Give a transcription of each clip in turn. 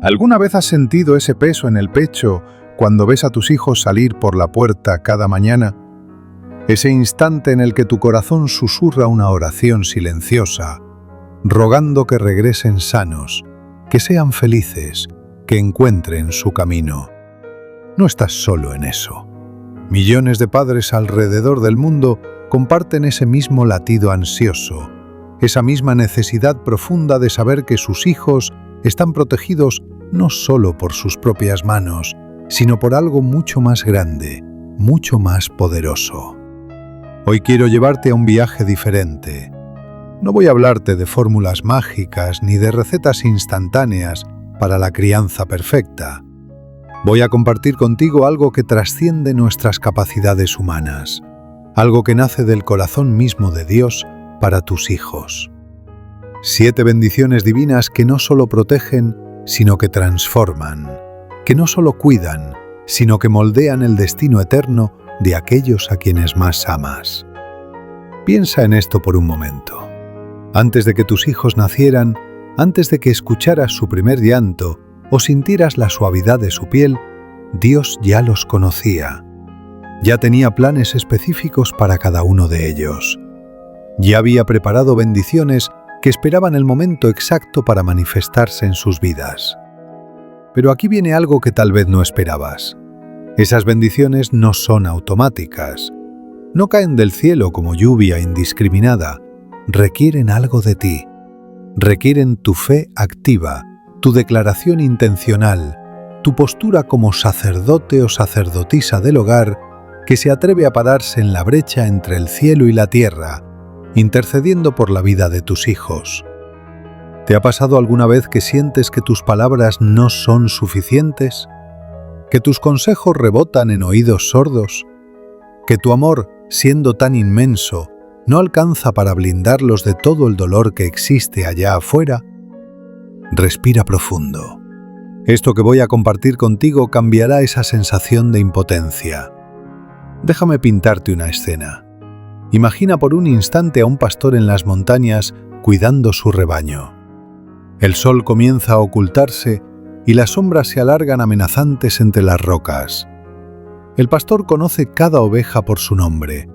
¿Alguna vez has sentido ese peso en el pecho cuando ves a tus hijos salir por la puerta cada mañana? Ese instante en el que tu corazón susurra una oración silenciosa, rogando que regresen sanos, que sean felices, que encuentren su camino. No estás solo en eso. Millones de padres alrededor del mundo comparten ese mismo latido ansioso, esa misma necesidad profunda de saber que sus hijos están protegidos no solo por sus propias manos, sino por algo mucho más grande, mucho más poderoso. Hoy quiero llevarte a un viaje diferente. No voy a hablarte de fórmulas mágicas ni de recetas instantáneas para la crianza perfecta. Voy a compartir contigo algo que trasciende nuestras capacidades humanas, algo que nace del corazón mismo de Dios para tus hijos. 7 bendiciones divinas que no solo protegen, sino que transforman, que no solo cuidan, sino que moldean el destino eterno de aquellos a quienes más amas. Piensa en esto por un momento. Antes de que tus hijos nacieran, antes de que escucharas su primer llanto o sintieras la suavidad de su piel, Dios ya los conocía. Ya tenía planes específicos para cada uno de ellos. Ya había preparado bendiciones que esperaban el momento exacto para manifestarse en sus vidas. Pero aquí viene algo que tal vez no esperabas. Esas bendiciones no son automáticas. No caen del cielo como lluvia indiscriminada. Requieren algo de ti. Requieren tu fe activa, tu declaración intencional, tu postura como sacerdote o sacerdotisa del hogar que se atreve a pararse en la brecha entre el cielo y la tierra, intercediendo por la vida de tus hijos. ¿Te ha pasado alguna vez que sientes que tus palabras no son suficientes? ¿Que tus consejos rebotan en oídos sordos? ¿Que tu amor, siendo tan inmenso, no alcanza para blindarlos de todo el dolor que existe allá afuera? Respira profundo. Esto que voy a compartir contigo cambiará esa sensación de impotencia. Déjame pintarte una escena. Imagina por un instante a un pastor en las montañas cuidando su rebaño. El sol comienza a ocultarse y las sombras se alargan amenazantes entre las rocas. El pastor conoce cada oveja por su nombre.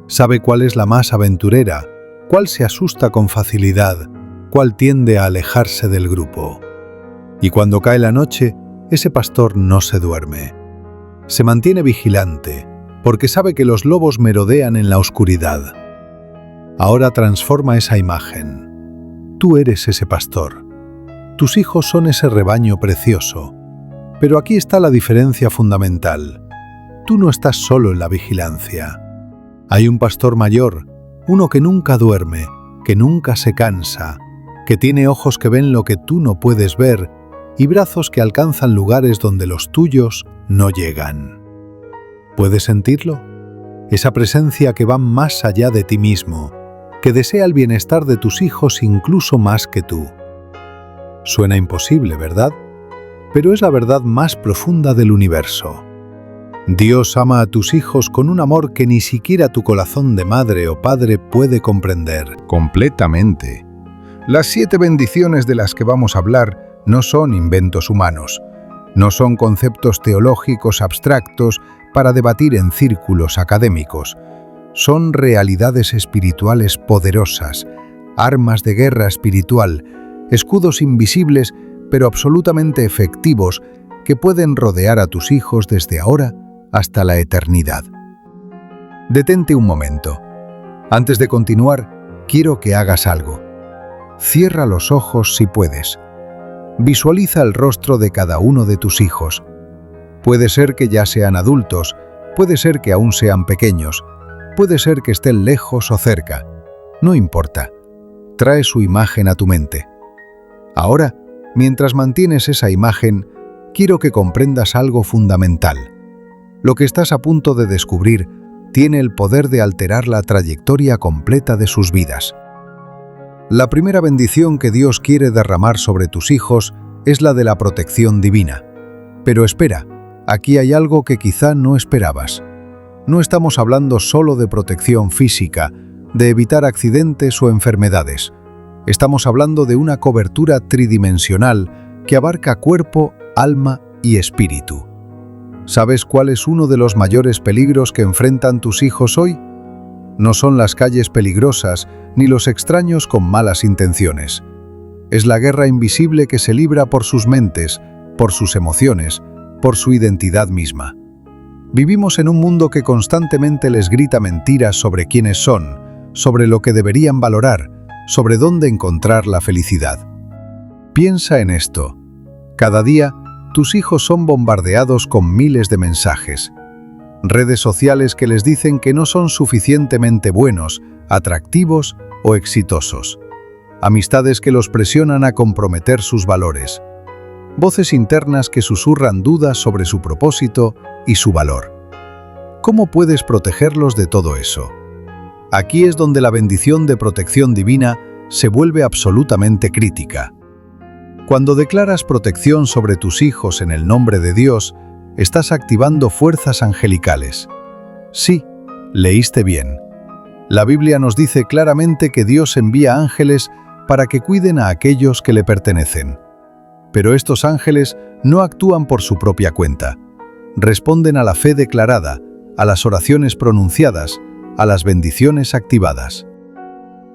Sabe cuál es la más aventurera, cuál se asusta con facilidad, cuál tiende a alejarse del grupo. Y cuando cae la noche, ese pastor no se duerme. Se mantiene vigilante, porque sabe que los lobos merodean en la oscuridad. Ahora transforma esa imagen. Tú eres ese pastor. Tus hijos son ese rebaño precioso. Pero aquí está la diferencia fundamental. Tú no estás solo en la vigilancia. Hay un pastor mayor, uno que nunca duerme, que nunca se cansa, que tiene ojos que ven lo que tú no puedes ver y brazos que alcanzan lugares donde los tuyos no llegan. ¿Puedes sentirlo? Esa presencia que va más allá de ti mismo, que desea el bienestar de tus hijos incluso más que tú. Suena imposible, ¿verdad? Pero es la verdad más profunda del universo. Dios ama a tus hijos con un amor que ni siquiera tu corazón de madre o padre puede comprender. Completamente. Las 7 bendiciones de las que vamos a hablar no son inventos humanos, no son conceptos teológicos abstractos para debatir en círculos académicos. Son realidades espirituales poderosas, armas de guerra espiritual, escudos invisibles pero absolutamente efectivos que pueden rodear a tus hijos desde ahora hasta la eternidad. Detente un momento. Antes de continuar, quiero que hagas algo. Cierra los ojos si puedes. Visualiza el rostro de cada uno de tus hijos. Puede ser que ya sean adultos, puede ser que aún sean pequeños, puede ser que estén lejos o cerca. No importa. Trae su imagen a tu mente. Ahora, mientras mantienes esa imagen, quiero que comprendas algo fundamental. Lo que estás a punto de descubrir tiene el poder de alterar la trayectoria completa de sus vidas. La primera bendición que Dios quiere derramar sobre tus hijos es la de la protección divina. Pero espera, aquí hay algo que quizá no esperabas. No estamos hablando solo de protección física, de evitar accidentes o enfermedades. Estamos hablando de una cobertura tridimensional que abarca cuerpo, alma y espíritu. ¿Sabes cuál es uno de los mayores peligros que enfrentan tus hijos hoy? No son las calles peligrosas ni los extraños con malas intenciones. Es la guerra invisible que se libra por sus mentes, por sus emociones, por su identidad misma. Vivimos en un mundo que constantemente les grita mentiras sobre quiénes son, sobre lo que deberían valorar, sobre dónde encontrar la felicidad. Piensa en esto. Cada día, tus hijos son bombardeados con miles de mensajes. Redes sociales que les dicen que no son suficientemente buenos, atractivos o exitosos. Amistades que los presionan a comprometer sus valores. Voces internas que susurran dudas sobre su propósito y su valor. ¿Cómo puedes protegerlos de todo eso? Aquí es donde la bendición de protección divina se vuelve absolutamente crítica. Cuando declaras protección sobre tus hijos en el nombre de Dios, estás activando fuerzas angelicales. Sí, leíste bien. La Biblia nos dice claramente que Dios envía ángeles para que cuiden a aquellos que le pertenecen. Pero estos ángeles no actúan por su propia cuenta. Responden a la fe declarada, a las oraciones pronunciadas, a las bendiciones activadas.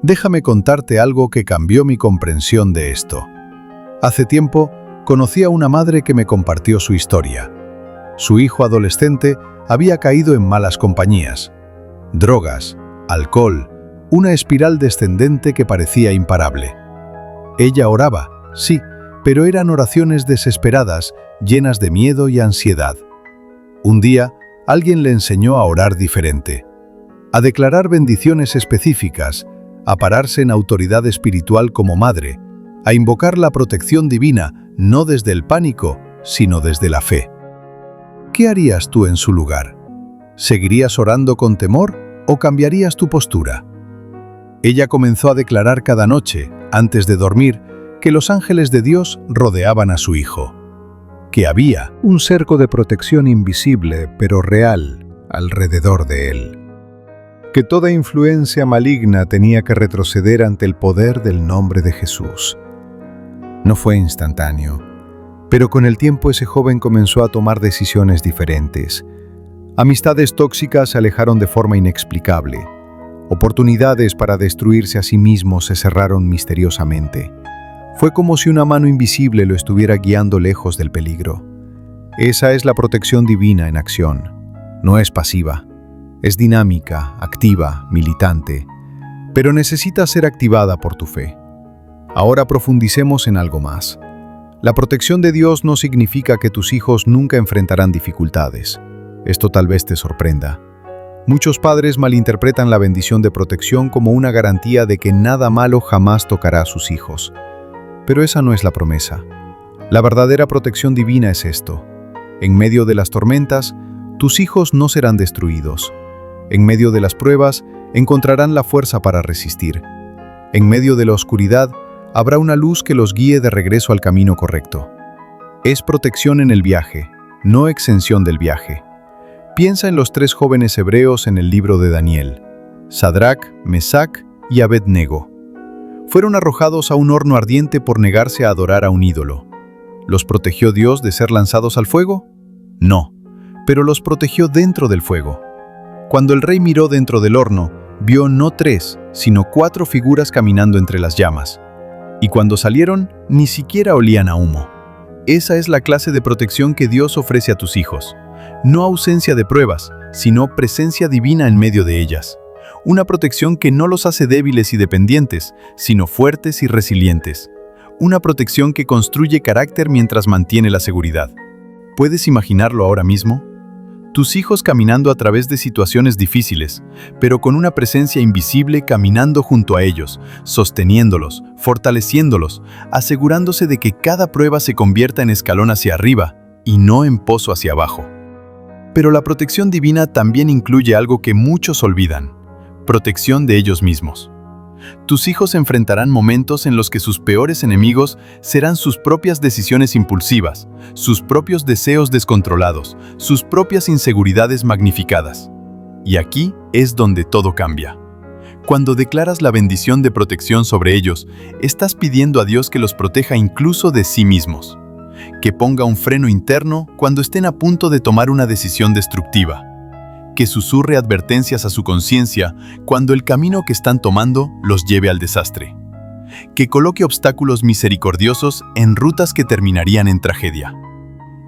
Déjame contarte algo que cambió mi comprensión de esto. Hace tiempo, conocí a una madre que me compartió su historia. Su hijo adolescente había caído en malas compañías. Drogas, alcohol, una espiral descendente que parecía imparable. Ella oraba, sí, pero eran oraciones desesperadas, llenas de miedo y ansiedad. Un día, alguien le enseñó a orar diferente, a declarar bendiciones específicas, a pararse en autoridad espiritual como madre, a invocar la protección divina, no desde el pánico, sino desde la fe. ¿Qué harías tú en su lugar? ¿Seguirías orando con temor o cambiarías tu postura? Ella comenzó a declarar cada noche, antes de dormir, que los ángeles de Dios rodeaban a su hijo, que había un cerco de protección invisible pero real alrededor de él, que toda influencia maligna tenía que retroceder ante el poder del nombre de Jesús. No fue instantáneo, pero con el tiempo ese joven comenzó a tomar decisiones diferentes. Amistades tóxicas se alejaron de forma inexplicable. Oportunidades para destruirse a sí mismo se cerraron misteriosamente. Fue como si una mano invisible lo estuviera guiando lejos del peligro. Esa es la protección divina en acción. No es pasiva. Es dinámica, activa, militante, pero necesita ser activada por tu fe. Ahora profundicemos en algo más. La protección de Dios no significa que tus hijos nunca enfrentarán dificultades. Esto tal vez te sorprenda. Muchos padres malinterpretan la bendición de protección como una garantía de que nada malo jamás tocará a sus hijos. Pero esa no es la promesa. La verdadera protección divina es esto. En medio de las tormentas, tus hijos no serán destruidos. En medio de las pruebas, encontrarán la fuerza para resistir. En medio de la oscuridad, habrá una luz que los guíe de regreso al camino correcto. Es protección en el viaje, no exención del viaje. Piensa en los 3 jóvenes hebreos en el libro de Daniel, Sadrac, Mesac y Abed-Nego. Fueron arrojados a un horno ardiente por negarse a adorar a un ídolo. ¿Los protegió Dios de ser lanzados al fuego? No, pero los protegió dentro del fuego. Cuando el rey miró dentro del horno, vio no 3, sino 4 figuras caminando entre las llamas. Y cuando salieron, ni siquiera olían a humo. Esa es la clase de protección que Dios ofrece a tus hijos. No ausencia de pruebas, sino presencia divina en medio de ellas. Una protección que no los hace débiles y dependientes, sino fuertes y resilientes. Una protección que construye carácter mientras mantiene la seguridad. ¿Puedes imaginarlo ahora mismo? Tus hijos caminando a través de situaciones difíciles, pero con una presencia invisible caminando junto a ellos, sosteniéndolos, fortaleciéndolos, asegurándose de que cada prueba se convierta en escalón hacia arriba y no en pozo hacia abajo. Pero la protección divina también incluye algo que muchos olvidan: protección de ellos mismos. Tus hijos enfrentarán momentos en los que sus peores enemigos serán sus propias decisiones impulsivas, sus propios deseos descontrolados, sus propias inseguridades magnificadas. Y aquí es donde todo cambia. Cuando declaras la bendición de protección sobre ellos, estás pidiendo a Dios que los proteja incluso de sí mismos. que ponga un freno interno cuando estén a punto de tomar una decisión destructiva, que susurre advertencias a su conciencia cuando el camino que están tomando los lleve al desastre, que coloque obstáculos misericordiosos en rutas que terminarían en tragedia.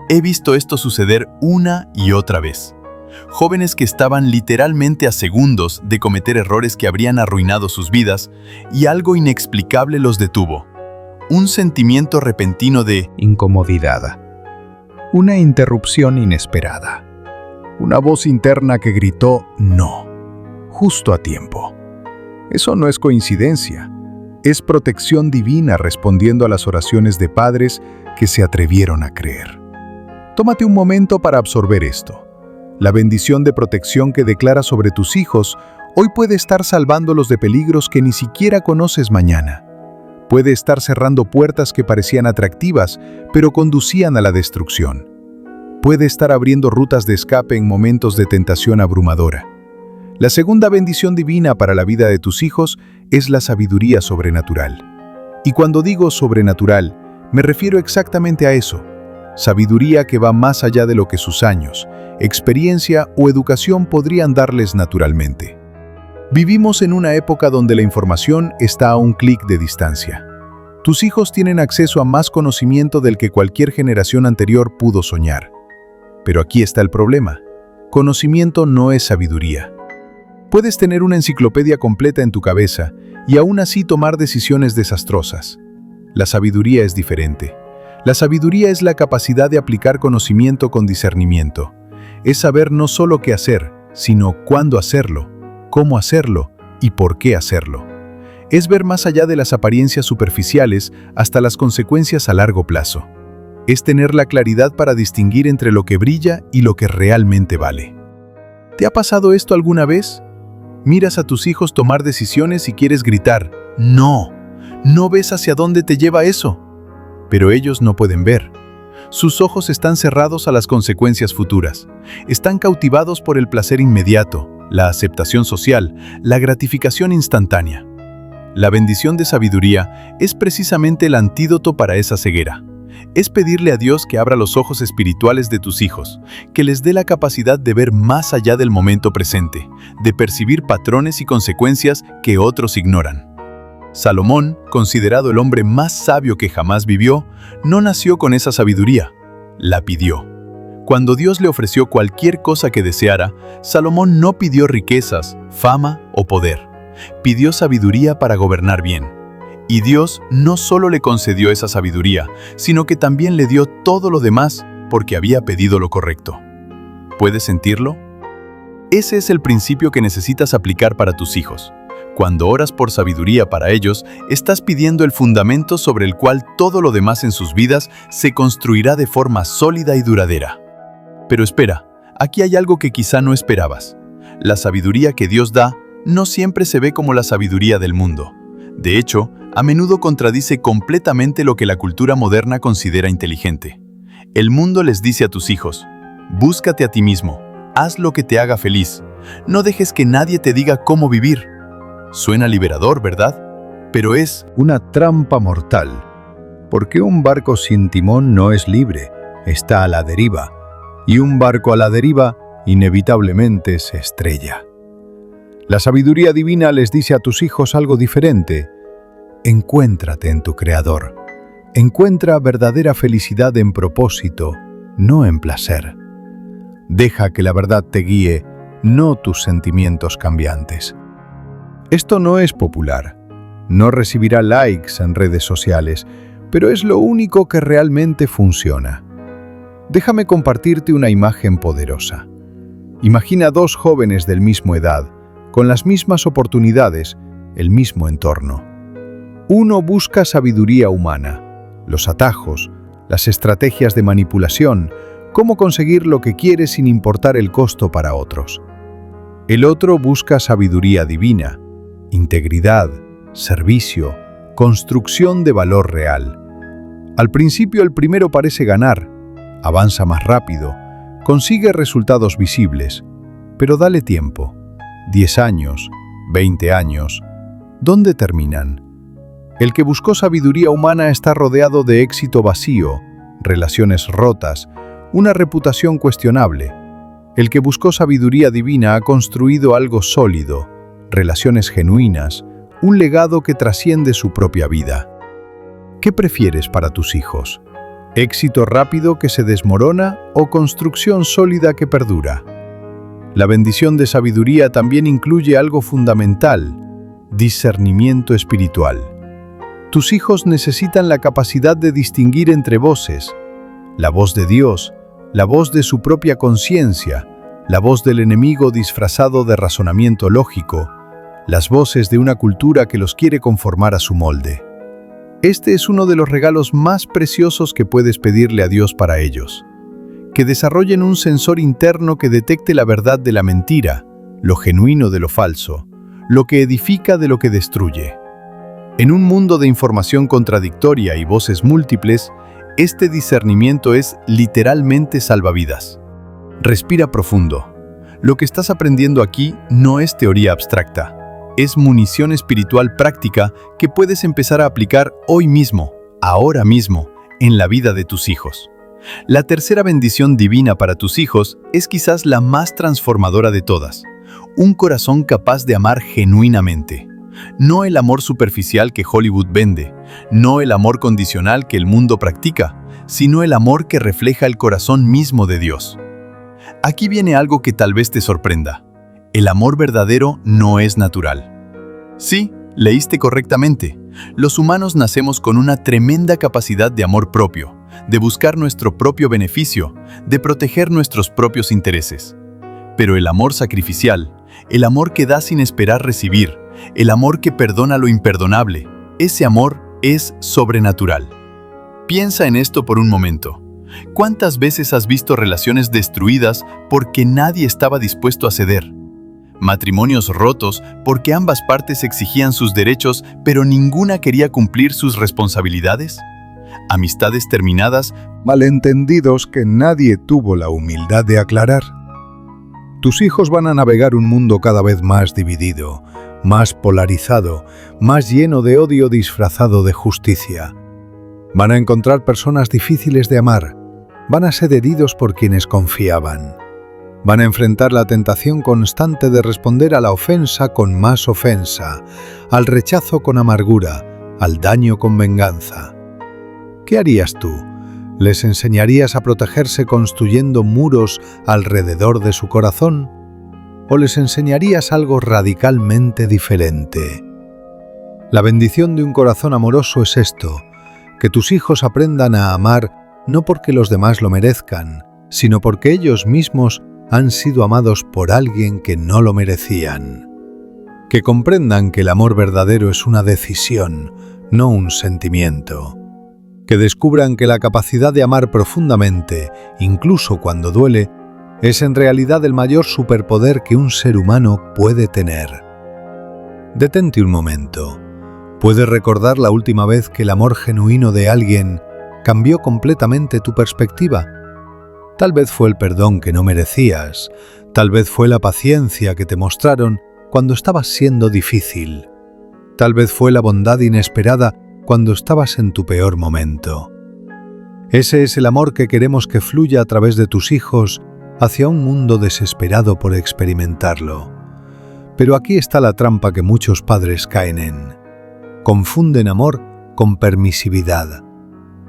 He visto esto suceder una y otra vez. Jóvenes que estaban literalmente a segundos de cometer errores que habrían arruinado sus vidas y algo inexplicable los detuvo. Un sentimiento repentino de incomodidad. Una interrupción inesperada. Una voz interna que gritó «no», justo a tiempo. Eso no es coincidencia. Es protección divina respondiendo a las oraciones de padres que se atrevieron a creer. Tómate un momento para absorber esto. La bendición de protección que declara sobre tus hijos hoy puede estar salvándolos de peligros que ni siquiera conoces mañana. Puede estar cerrando puertas que parecían atractivas, pero conducían a la destrucción. Puede estar abriendo rutas de escape en momentos de tentación abrumadora. La segunda bendición divina para la vida de tus hijos es la sabiduría sobrenatural. Y cuando digo sobrenatural, me refiero exactamente a eso. Sabiduría que va más allá de lo que sus años, experiencia o educación podrían darles naturalmente. Vivimos en una época donde la información está a un clic de distancia. Tus hijos tienen acceso a más conocimiento del que cualquier generación anterior pudo soñar. Pero aquí está el problema. Conocimiento no es sabiduría. Puedes tener una enciclopedia completa en tu cabeza y aún así tomar decisiones desastrosas. La sabiduría es diferente. La sabiduría es la capacidad de aplicar conocimiento con discernimiento. Es saber no solo qué hacer, sino cuándo hacerlo, cómo hacerlo y por qué hacerlo. Es ver más allá de las apariencias superficiales hasta las consecuencias a largo plazo. Es tener la claridad para distinguir entre lo que brilla y lo que realmente vale. ¿Te ha pasado esto alguna vez? Miras a tus hijos tomar decisiones y quieres gritar, ¡no! ¿No ves hacia dónde te lleva eso? Pero ellos no pueden ver. Sus ojos están cerrados a las consecuencias futuras. Están cautivados por el placer inmediato, la aceptación social, la gratificación instantánea. La bendición de sabiduría es precisamente el antídoto para esa ceguera. Es pedirle a Dios que abra los ojos espirituales de tus hijos, que les dé la capacidad de ver más allá del momento presente, de percibir patrones y consecuencias que otros ignoran. Salomón, considerado el hombre más sabio que jamás vivió, no nació con esa sabiduría, la pidió. Cuando Dios le ofreció cualquier cosa que deseara, Salomón no pidió riquezas, fama o poder. Pidió sabiduría para gobernar bien. Y Dios no solo le concedió esa sabiduría, sino que también le dio todo lo demás porque había pedido lo correcto. ¿Puedes sentirlo? Ese es el principio que necesitas aplicar para tus hijos. Cuando oras por sabiduría para ellos, estás pidiendo el fundamento sobre el cual todo lo demás en sus vidas se construirá de forma sólida y duradera. Pero espera, aquí hay algo que quizá no esperabas. La sabiduría que Dios da no siempre se ve como la sabiduría del mundo. De hecho, a menudo contradice completamente lo que la cultura moderna considera inteligente. El mundo les dice a tus hijos, búscate a ti mismo, haz lo que te haga feliz, no dejes que nadie te diga cómo vivir. Suena liberador, ¿verdad? Pero es una trampa mortal, porque un barco sin timón no es libre, está a la deriva, y un barco a la deriva inevitablemente se estrella. La sabiduría divina les dice a tus hijos algo diferente. Encuéntrate en tu Creador. Encuentra verdadera felicidad en propósito, no en placer. Deja que la verdad te guíe, no tus sentimientos cambiantes. Esto no es popular. No recibirá likes en redes sociales, pero es lo único que realmente funciona. Déjame compartirte una imagen poderosa. Imagina dos jóvenes del mismo edad, con las mismas oportunidades, el mismo entorno. Uno busca sabiduría humana, los atajos, las estrategias de manipulación, cómo conseguir lo que quiere sin importar el costo para otros. El otro busca sabiduría divina, integridad, servicio, construcción de valor real. Al principio el primero parece ganar, avanza más rápido, consigue resultados visibles, pero dale tiempo. 10 años, 20 años, ¿dónde terminan? El que buscó sabiduría humana está rodeado de éxito vacío, relaciones rotas, una reputación cuestionable. El que buscó sabiduría divina ha construido algo sólido, relaciones genuinas, un legado que trasciende su propia vida. ¿Qué prefieres para tus hijos? ¿Éxito rápido que se desmorona o construcción sólida que perdura? La bendición de sabiduría también incluye algo fundamental: discernimiento espiritual. Tus hijos necesitan la capacidad de distinguir entre voces: la voz de Dios, la voz de su propia conciencia, la voz del enemigo disfrazado de razonamiento lógico, las voces de una cultura que los quiere conformar a su molde. Este es uno de los regalos más preciosos que puedes pedirle a Dios para ellos: que desarrollen un sensor interno que detecte la verdad de la mentira, lo genuino de lo falso, lo que edifica de lo que destruye. En un mundo de información contradictoria y voces múltiples, este discernimiento es literalmente salvavidas. Respira profundo. Lo que estás aprendiendo aquí no es teoría abstracta, es munición espiritual práctica que puedes empezar a aplicar hoy mismo, ahora mismo, en la vida de tus hijos. La tercera bendición divina para tus hijos es quizás la más transformadora de todas: un corazón capaz de amar genuinamente. No el amor superficial que Hollywood vende, no el amor condicional que el mundo practica, sino el amor que refleja el corazón mismo de Dios. Aquí viene algo que tal vez te sorprenda: el amor verdadero no es natural. Sí, leíste correctamente. Los humanos nacemos con una tremenda capacidad de amor propio, de buscar nuestro propio beneficio, de proteger nuestros propios intereses. Pero el amor sacrificial, el amor que da sin esperar recibir, el amor que perdona lo imperdonable, ese amor es sobrenatural. Piensa en esto por un momento. ¿Cuántas veces has visto relaciones destruidas porque nadie estaba dispuesto a ceder? Matrimonios rotos porque ambas partes exigían sus derechos, pero ninguna quería cumplir sus responsabilidades. Amistades terminadas, malentendidos que nadie tuvo la humildad de aclarar. Tus hijos van a navegar un mundo cada vez más dividido, más polarizado, más lleno de odio disfrazado de justicia. Van a encontrar personas difíciles de amar, van a ser heridos por quienes confiaban. Van a enfrentar la tentación constante de responder a la ofensa con más ofensa, al rechazo con amargura, al daño con venganza. ¿Qué harías tú? ¿Les enseñarías a protegerse construyendo muros alrededor de su corazón? ¿O les enseñarías algo radicalmente diferente? La bendición de un corazón amoroso es esto: que tus hijos aprendan a amar no porque los demás lo merezcan, sino porque ellos mismos han sido amados por alguien que no lo merecían. Que comprendan que el amor verdadero es una decisión, no un sentimiento. Que descubran que la capacidad de amar profundamente, incluso cuando duele, es en realidad el mayor superpoder que un ser humano puede tener. Detente un momento. ¿Puedes recordar la última vez que el amor genuino de alguien cambió completamente tu perspectiva? Tal vez fue el perdón que no merecías, tal vez fue la paciencia que te mostraron cuando estabas siendo difícil, tal vez fue la bondad inesperada cuando estabas en tu peor momento. Ese es el amor que queremos que fluya a través de tus hijos hacia un mundo desesperado por experimentarlo. Pero aquí está la trampa que muchos padres caen en. Confunden amor con permisividad.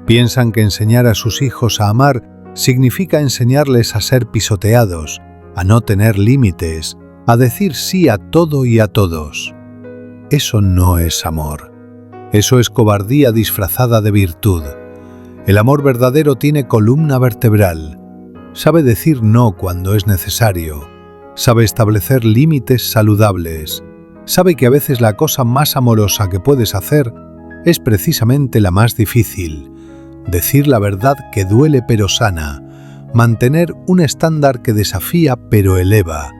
Piensan que enseñar a sus hijos a amar significa enseñarles a ser pisoteados, a no tener límites, a decir sí a todo y a todos. Eso no es amor. Eso es cobardía disfrazada de virtud. El amor verdadero tiene columna vertebral. Sabe decir no cuando es necesario. Sabe establecer límites saludables. Sabe que a veces la cosa más amorosa que puedes hacer es precisamente la más difícil. Decir la verdad que duele pero sana, mantener un estándar que desafía pero eleva,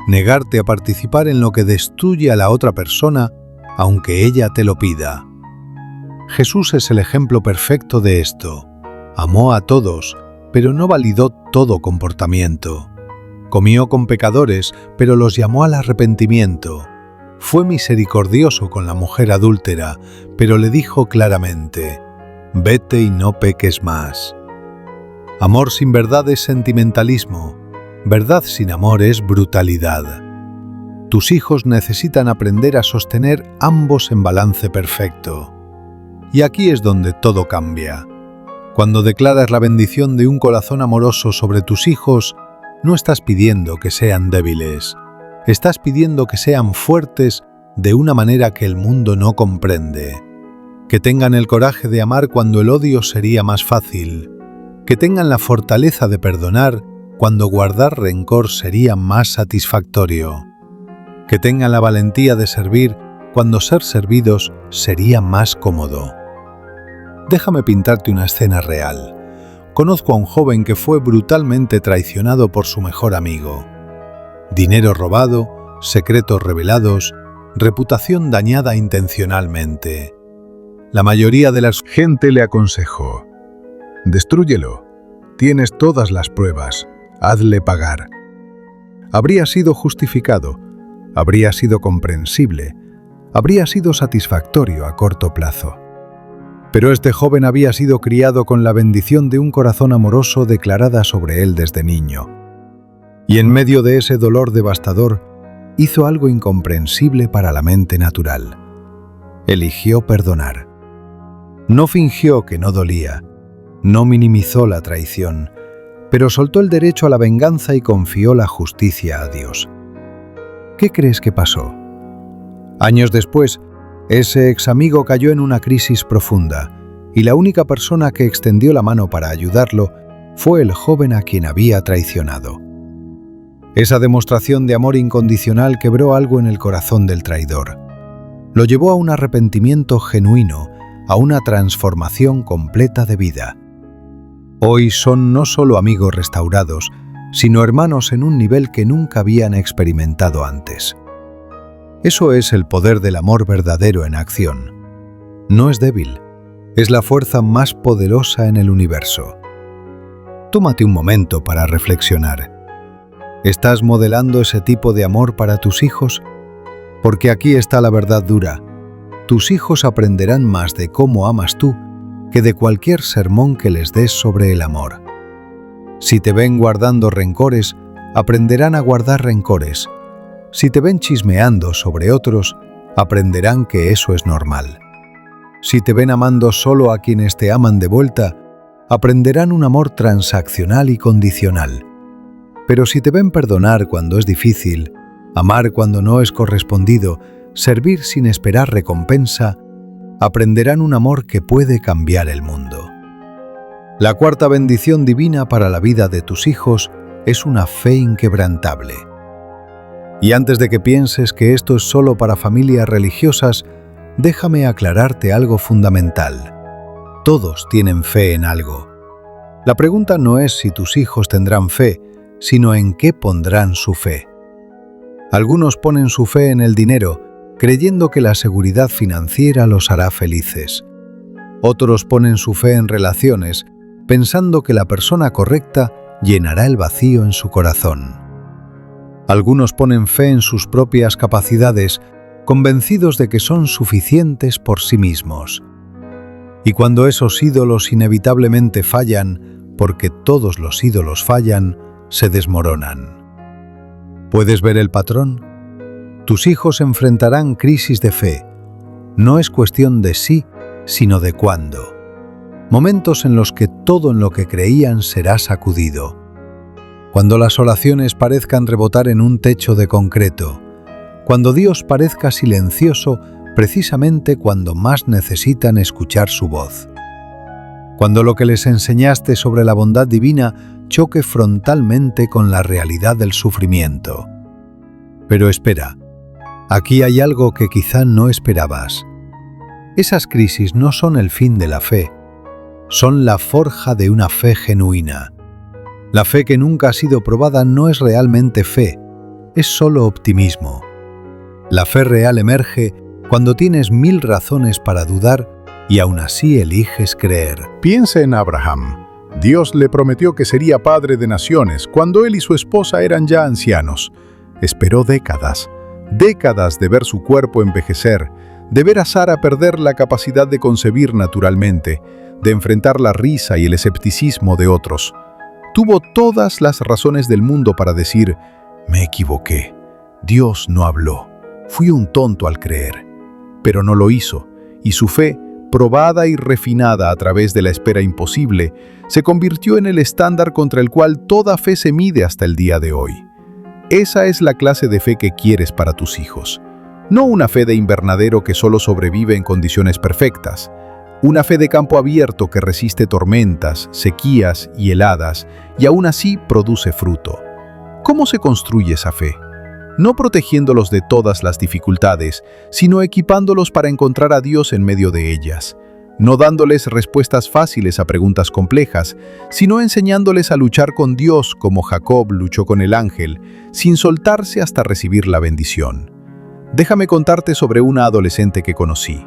negarte a participar en lo que destruye a la otra persona, aunque ella te lo pida. Jesús es el ejemplo perfecto de esto. Amó a todos, pero no validó todo comportamiento. Comió con pecadores, pero los llamó al arrepentimiento. Fue misericordioso con la mujer adúltera, pero le dijo claramente: vete y no peques más. Amor sin verdad es sentimentalismo. Verdad sin amor es brutalidad. Tus hijos necesitan aprender a sostener ambos en balance perfecto. Y aquí es donde todo cambia. Cuando declaras la bendición de un corazón amoroso sobre tus hijos, no estás pidiendo que sean débiles. Estás pidiendo que sean fuertes de una manera que el mundo no comprende. Que tengan el coraje de amar cuando el odio sería más fácil. Que tengan la fortaleza de perdonar cuando guardar rencor sería más satisfactorio. Que tengan la valentía de servir cuando ser servidos sería más cómodo. Déjame pintarte una escena real. Conozco a un joven que fue brutalmente traicionado por su mejor amigo. Dinero robado, secretos revelados, reputación dañada intencionalmente. La mayoría de la Gente le aconsejó: «Destrúyelo. Tienes todas las pruebas. Hazle pagar». Habría sido justificado, habría sido comprensible, habría sido satisfactorio a corto plazo. Pero este joven había sido criado con la bendición de un corazón amoroso declarada sobre él desde niño. Y en medio de ese dolor devastador, hizo algo incomprensible para la mente natural. Eligió perdonar. No fingió que no dolía, no minimizó la traición, pero soltó el derecho a la venganza y confió la justicia a Dios. ¿Qué crees que pasó? Años después, ese ex amigo cayó en una crisis profunda, y la única persona que extendió la mano para ayudarlo fue el joven a quien había traicionado. Esa demostración de amor incondicional quebró algo en el corazón del traidor. Lo llevó a un arrepentimiento genuino, a una transformación completa de vida. Hoy son no solo amigos restaurados, sino hermanos en un nivel que nunca habían experimentado antes. Eso es el poder del amor verdadero en acción. No es débil, es la fuerza más poderosa en el universo. Tómate un momento para reflexionar. ¿Estás modelando ese tipo de amor para tus hijos? Porque aquí está la verdad dura. Tus hijos aprenderán más de cómo amas tú que de cualquier sermón que les des sobre el amor. Si te ven guardando rencores, aprenderán a guardar rencores. Si te ven chismeando sobre otros, aprenderán que eso es normal. Si te ven amando solo a quienes te aman de vuelta, aprenderán un amor transaccional y condicional. Pero si te ven perdonar cuando es difícil, amar cuando no es correspondido, servir sin esperar recompensa, aprenderán un amor que puede cambiar el mundo. La cuarta bendición divina para la vida de tus hijos es una fe inquebrantable. Y antes de que pienses que esto es solo para familias religiosas, déjame aclararte algo fundamental. Todos tienen fe en algo. La pregunta no es si tus hijos tendrán fe, sino en qué pondrán su fe. Algunos ponen su fe en el dinero, creyendo que la seguridad financiera los hará felices. Otros ponen su fe en relaciones, pensando que la persona correcta llenará el vacío en su corazón. Algunos ponen fe en sus propias capacidades, convencidos de que son suficientes por sí mismos. Y cuando esos ídolos inevitablemente fallan, porque todos los ídolos fallan, se desmoronan. ¿Puedes ver el patrón? Tus hijos enfrentarán crisis de fe. No es cuestión de sí, sino de cuándo. Momentos en los que todo en lo que creían será sacudido. Cuando las oraciones parezcan rebotar en un techo de concreto. Cuando Dios parezca silencioso precisamente cuando más necesitan escuchar su voz. Cuando lo que les enseñaste sobre la bondad divina choque frontalmente con la realidad del sufrimiento. Pero espera, aquí hay algo que quizá no esperabas. Esas crisis no son el fin de la fe, son la forja de una fe genuina. La fe que nunca ha sido probada no es realmente fe, es solo optimismo. La fe real emerge cuando tienes 1000 razones para dudar y aún así eliges creer. Piensa en Abraham. Dios le prometió que sería padre de naciones cuando él y su esposa eran ya ancianos. Esperó décadas de ver su cuerpo envejecer, de ver a Sara perder la capacidad de concebir naturalmente, de enfrentar la risa y el escepticismo de otros. Tuvo todas las razones del mundo para decir: me equivoqué, Dios no habló, fui un tonto al creer. Pero no lo hizo, y su fe, probada y refinada a través de la espera imposible, se convirtió en el estándar contra el cual toda fe se mide hasta el día de hoy. Esa es la clase de fe que quieres para tus hijos. No una fe de invernadero que solo sobrevive en condiciones perfectas. Una fe de campo abierto que resiste tormentas, sequías y heladas, y aún así produce fruto. ¿Cómo se construye esa fe? No protegiéndolos de todas las dificultades, sino equipándolos para encontrar a Dios en medio de ellas. No dándoles respuestas fáciles a preguntas complejas, sino enseñándoles a luchar con Dios como Jacob luchó con el ángel, sin soltarse hasta recibir la bendición. Déjame contarte sobre una adolescente que conocí.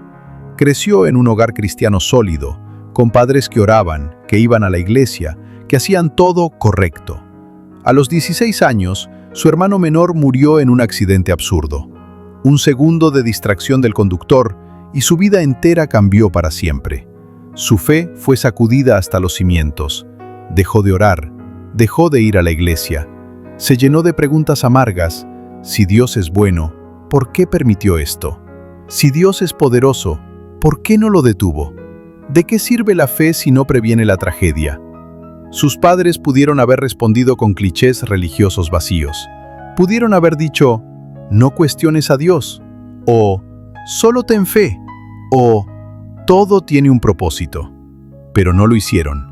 Creció en un hogar cristiano sólido, con padres que oraban, que iban a la iglesia, que hacían todo correcto. A los 16 años, su hermano menor murió en un accidente absurdo. Un segundo de distracción del conductor y su vida entera cambió para siempre. Su fe fue sacudida hasta los cimientos. Dejó de orar, dejó de ir a la iglesia. Se llenó de preguntas amargas. Si Dios es bueno, ¿por qué permitió esto? Si Dios es poderoso, ¿por qué no lo detuvo? ¿De qué sirve la fe si no previene la tragedia? Sus padres pudieron haber respondido con clichés religiosos vacíos. Pudieron haber dicho: no cuestiones a Dios, o solo ten fe, o todo tiene un propósito. Pero no lo hicieron.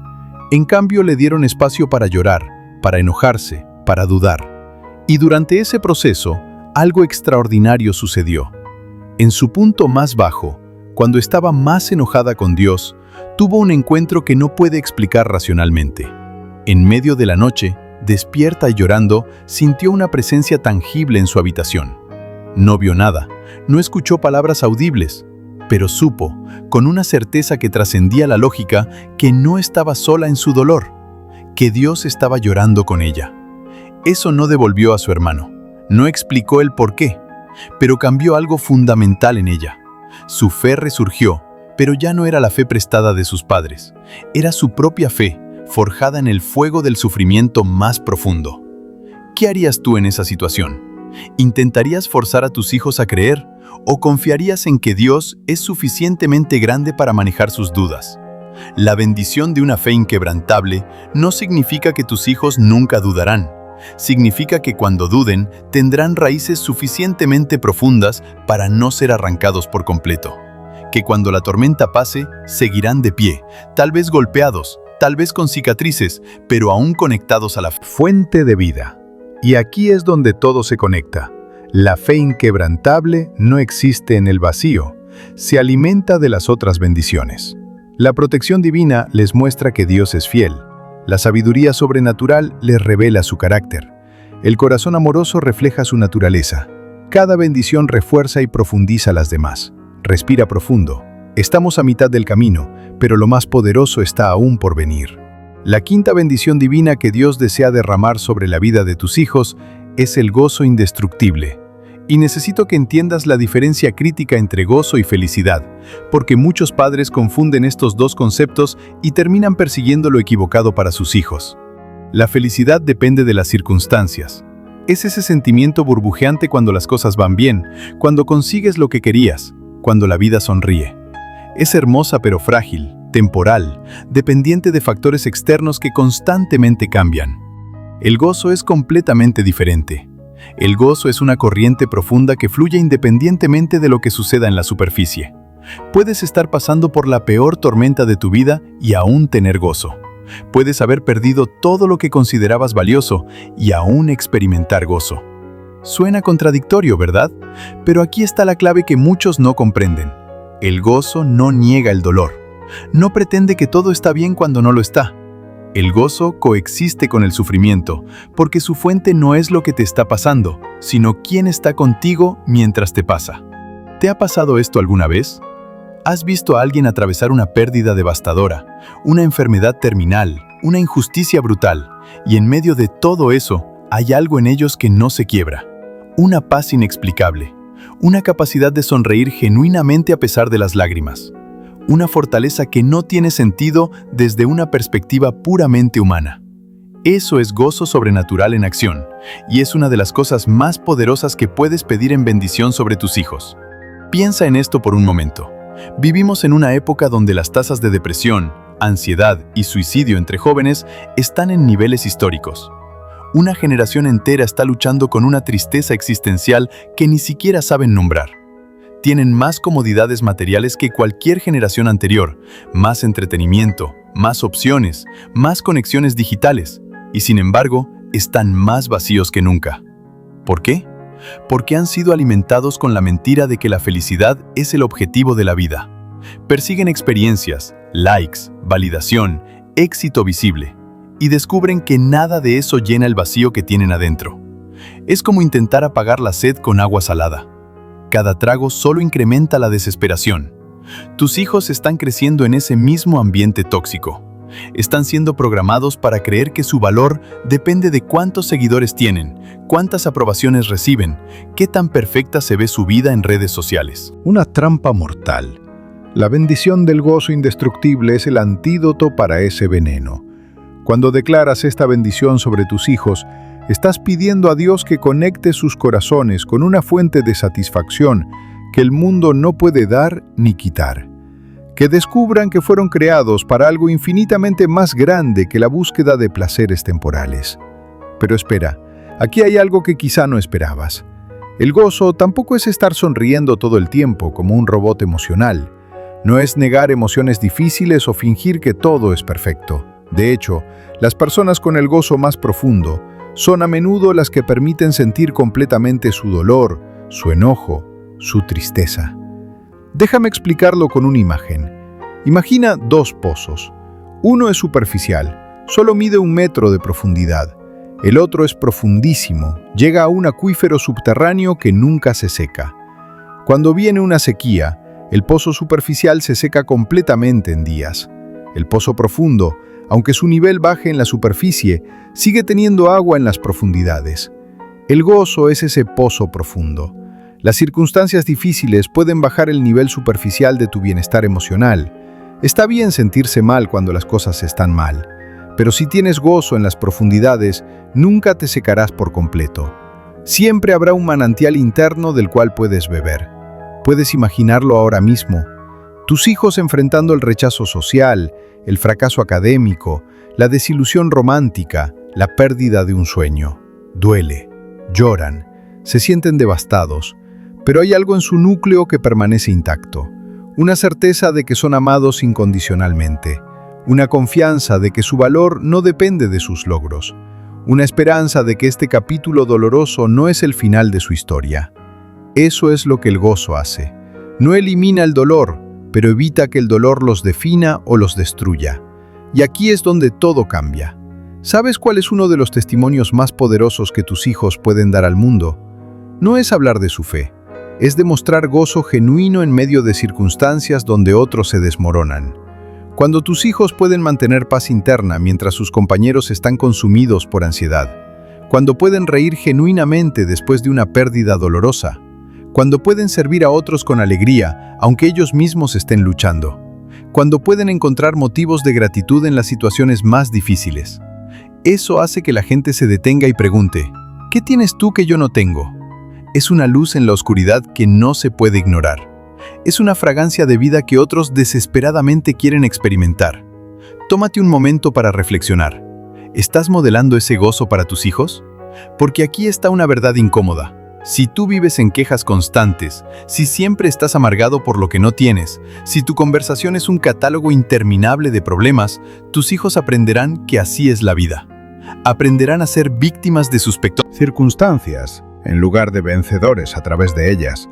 En cambio, le dieron espacio para llorar, para enojarse, para dudar. Y durante ese proceso, algo extraordinario sucedió. En su punto más bajo, cuando estaba más enojada con Dios, tuvo un encuentro que no puede explicar racionalmente. En medio de la noche, despierta y llorando, sintió una presencia tangible en su habitación. No vio nada, no escuchó palabras audibles, pero supo, con una certeza que trascendía la lógica, que no estaba sola en su dolor, que Dios estaba llorando con ella. Eso no devolvió a su hermano, no explicó el por qué, pero cambió algo fundamental en ella. Su fe resurgió, pero ya no era la fe prestada de sus padres. Era su propia fe, forjada en el fuego del sufrimiento más profundo. ¿Qué harías tú en esa situación? ¿Intentarías forzar a tus hijos a creer o confiarías en que Dios es suficientemente grande para manejar sus dudas? La bendición de una fe inquebrantable no significa que tus hijos nunca dudarán. Significa que cuando duden, tendrán raíces suficientemente profundas para no ser arrancados por completo. Que cuando la tormenta pase, seguirán de pie, tal vez golpeados, tal vez con cicatrices, pero aún conectados a la fuente de vida. Y aquí es donde todo se conecta. La fe inquebrantable no existe en el vacío, se alimenta de las otras bendiciones. La protección divina les muestra que Dios es fiel. La sabiduría sobrenatural les revela su carácter. El corazón amoroso refleja su naturaleza. Cada bendición refuerza y profundiza las demás. Respira profundo. Estamos a mitad del camino, pero lo más poderoso está aún por venir. La quinta bendición divina que Dios desea derramar sobre la vida de tus hijos es el gozo indestructible. Y necesito que entiendas la diferencia crítica entre gozo y felicidad, porque muchos padres confunden estos dos conceptos y terminan persiguiendo lo equivocado para sus hijos. La felicidad depende de las circunstancias. Es ese sentimiento burbujeante cuando las cosas van bien, cuando consigues lo que querías, cuando la vida sonríe. Es hermosa pero frágil, temporal, dependiente de factores externos que constantemente cambian. El gozo es completamente diferente. El gozo es una corriente profunda que fluye independientemente de lo que suceda en la superficie. Puedes estar pasando por la peor tormenta de tu vida y aún tener gozo. Puedes haber perdido todo lo que considerabas valioso y aún experimentar gozo. Suena contradictorio, ¿verdad? Pero aquí está la clave que muchos no comprenden. El gozo no niega el dolor. No pretende que todo está bien cuando no lo está. El gozo coexiste con el sufrimiento, porque su fuente no es lo que te está pasando, sino quién está contigo mientras te pasa. ¿Te ha pasado esto alguna vez? ¿Has visto a alguien atravesar una pérdida devastadora, una enfermedad terminal, una injusticia brutal, y en medio de todo eso, hay algo en ellos que no se quiebra? Una paz inexplicable, una capacidad de sonreír genuinamente a pesar de las lágrimas. Una fortaleza que no tiene sentido desde una perspectiva puramente humana. Eso es gozo sobrenatural en acción, y es una de las cosas más poderosas que puedes pedir en bendición sobre tus hijos. Piensa en esto por un momento. Vivimos en una época donde las tasas de depresión, ansiedad y suicidio entre jóvenes están en niveles históricos. Una generación entera está luchando con una tristeza existencial que ni siquiera saben nombrar. Tienen más comodidades materiales que cualquier generación anterior, más entretenimiento, más opciones, más conexiones digitales, y sin embargo, están más vacíos que nunca. ¿Por qué? Porque han sido alimentados con la mentira de que la felicidad es el objetivo de la vida. Persiguen experiencias, likes, validación, éxito visible, y descubren que nada de eso llena el vacío que tienen adentro. Es como intentar apagar la sed con agua salada. Cada trago solo incrementa la desesperación. Tus hijos están creciendo en ese mismo ambiente tóxico. Están siendo programados para creer que su valor depende de cuántos seguidores tienen, cuántas aprobaciones reciben, qué tan perfecta se ve su vida en redes sociales. Una trampa mortal. La bendición del gozo indestructible es el antídoto para ese veneno. Cuando declaras esta bendición sobre tus hijos, estás pidiendo a Dios que conecte sus corazones con una fuente de satisfacción que el mundo no puede dar ni quitar. Que descubran que fueron creados para algo infinitamente más grande que la búsqueda de placeres temporales. Pero espera, aquí hay algo que quizá no esperabas. El gozo tampoco es estar sonriendo todo el tiempo como un robot emocional. No es negar emociones difíciles o fingir que todo es perfecto. De hecho, las personas con el gozo más profundo son a menudo las que permiten sentir completamente su dolor, su enojo, su tristeza. Déjame explicarlo con una imagen. Imagina dos pozos. Uno es superficial, solo mide 1 metro de profundidad. El otro es profundísimo, llega a un acuífero subterráneo que nunca se seca. Cuando viene una sequía, el pozo superficial se seca completamente en días. El pozo profundo, aunque su nivel baje en la superficie, sigue teniendo agua en las profundidades. El gozo es ese pozo profundo. Las circunstancias difíciles pueden bajar el nivel superficial de tu bienestar emocional. Está bien sentirse mal cuando las cosas están mal, pero si tienes gozo en las profundidades, nunca te secarás por completo. Siempre habrá un manantial interno del cual puedes beber. Puedes imaginarlo ahora mismo. Tus hijos enfrentando el rechazo social, el fracaso académico, la desilusión romántica, la pérdida de un sueño. Duele, lloran, se sienten devastados, pero hay algo en su núcleo que permanece intacto. Una certeza de que son amados incondicionalmente, una confianza de que su valor no depende de sus logros, una esperanza de que este capítulo doloroso no es el final de su historia. Eso es lo que el gozo hace. No elimina el dolor, pero evita que el dolor los defina o los destruya. Y aquí es donde todo cambia. ¿Sabes cuál es uno de los testimonios más poderosos que tus hijos pueden dar al mundo? No es hablar de su fe. Es demostrar gozo genuino en medio de circunstancias donde otros se desmoronan. Cuando tus hijos pueden mantener paz interna mientras sus compañeros están consumidos por ansiedad. Cuando pueden reír genuinamente después de una pérdida dolorosa. Cuando pueden servir a otros con alegría, aunque ellos mismos estén luchando. Cuando pueden encontrar motivos de gratitud en las situaciones más difíciles. Eso hace que la gente se detenga y pregunte, ¿qué tienes tú que yo no tengo? Es una luz en la oscuridad que no se puede ignorar. Es una fragancia de vida que otros desesperadamente quieren experimentar. Tómate un momento para reflexionar. ¿Estás modelando ese gozo para tus hijos? Porque aquí está una verdad incómoda. Si tú vives en quejas constantes, si siempre estás amargado por lo que no tienes, si tu conversación es un catálogo interminable de problemas, tus hijos aprenderán que así es la vida. Aprenderán a ser víctimas de sus circunstancias, en lugar de vencedores a través de ellas.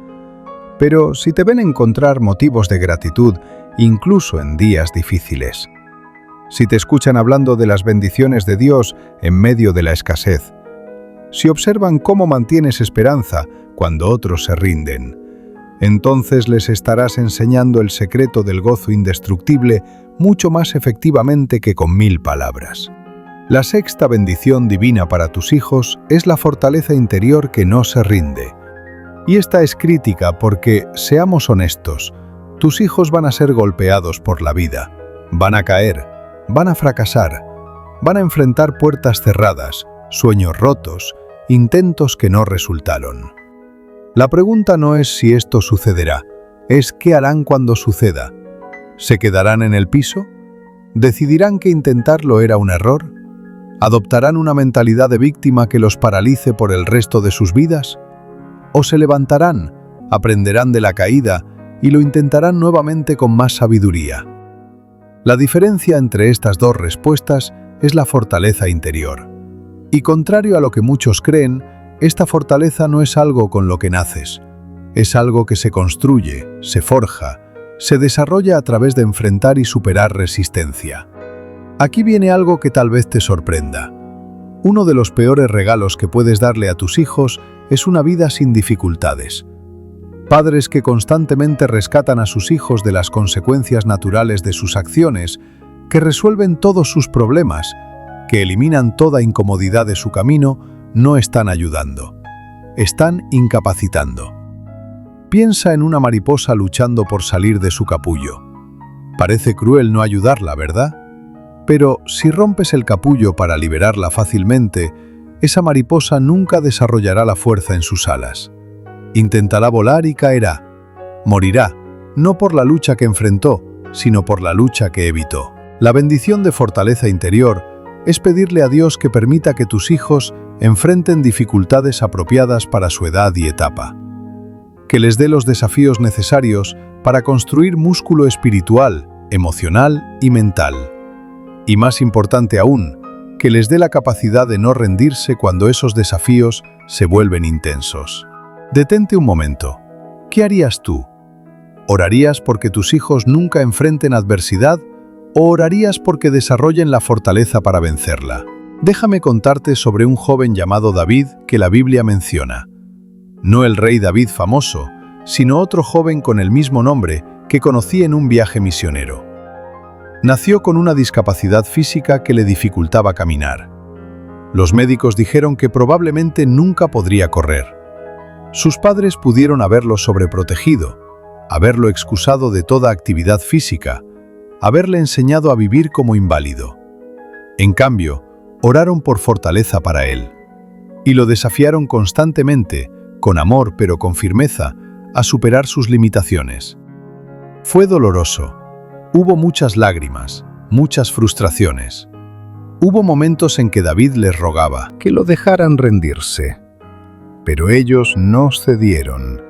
Pero si te ven encontrar motivos de gratitud, incluso en días difíciles. Si te escuchan hablando de las bendiciones de Dios en medio de la escasez. Si observan cómo mantienes esperanza cuando otros se rinden. Entonces les estarás enseñando el secreto del gozo indestructible mucho más efectivamente que con 1000 palabras. La sexta bendición divina para tus hijos es la fortaleza interior que no se rinde. Y esta es crítica porque, seamos honestos, tus hijos van a ser golpeados por la vida, van a caer, van a fracasar, Van a enfrentar puertas cerradas, sueños rotos, intentos que no resultaron. La pregunta no es si esto sucederá, es qué harán cuando suceda. ¿Se quedarán en el piso? ¿Decidirán que intentarlo era un error? ¿Adoptarán una mentalidad de víctima que los paralice por el resto de sus vidas? ¿O se levantarán, aprenderán de la caída y lo intentarán nuevamente con más sabiduría? La diferencia entre estas dos respuestas es la fortaleza interior. Y contrario a lo que muchos creen, esta fortaleza no es algo con lo que naces. Es algo que se construye, se forja, se desarrolla a través de enfrentar y superar resistencia. Aquí viene algo que tal vez te sorprenda. Uno de los peores regalos que puedes darle a tus hijos es una vida sin dificultades. Padres que constantemente rescatan a sus hijos de las consecuencias naturales de sus acciones, que resuelven todos sus problemas, que eliminan toda incomodidad de su camino, no están ayudando. Están incapacitando. Piensa en una mariposa luchando por salir de su capullo. Parece cruel no ayudarla, ¿verdad? Pero si rompes el capullo para liberarla fácilmente, esa mariposa nunca desarrollará la fuerza en sus alas. Intentará volar y caerá. Morirá, no por la lucha que enfrentó, sino por la lucha que evitó. La bendición de fortaleza interior es pedirle a Dios que permita que tus hijos enfrenten dificultades apropiadas para su edad y etapa. Que les dé los desafíos necesarios para construir músculo espiritual, emocional y mental. Y más importante aún, que les dé la capacidad de no rendirse cuando esos desafíos se vuelven intensos. Detente un momento. ¿Qué harías tú? ¿Orarías porque tus hijos nunca enfrenten adversidad o orarías porque desarrollen la fortaleza para vencerla? Déjame contarte sobre un joven llamado David que la Biblia menciona. No el rey David famoso, sino otro joven con el mismo nombre que conocí en un viaje misionero. Nació con una discapacidad física que le dificultaba caminar. Los médicos dijeron que probablemente nunca podría correr. Sus padres pudieron haberlo sobreprotegido, haberlo excusado de toda actividad física, haberle enseñado a vivir como inválido. En cambio, oraron por fortaleza para él y lo desafiaron constantemente, con amor pero con firmeza, a superar sus limitaciones. Fue doloroso. Hubo muchas lágrimas, muchas frustraciones. Hubo momentos en que David les rogaba que lo dejaran rendirse. Pero ellos no cedieron.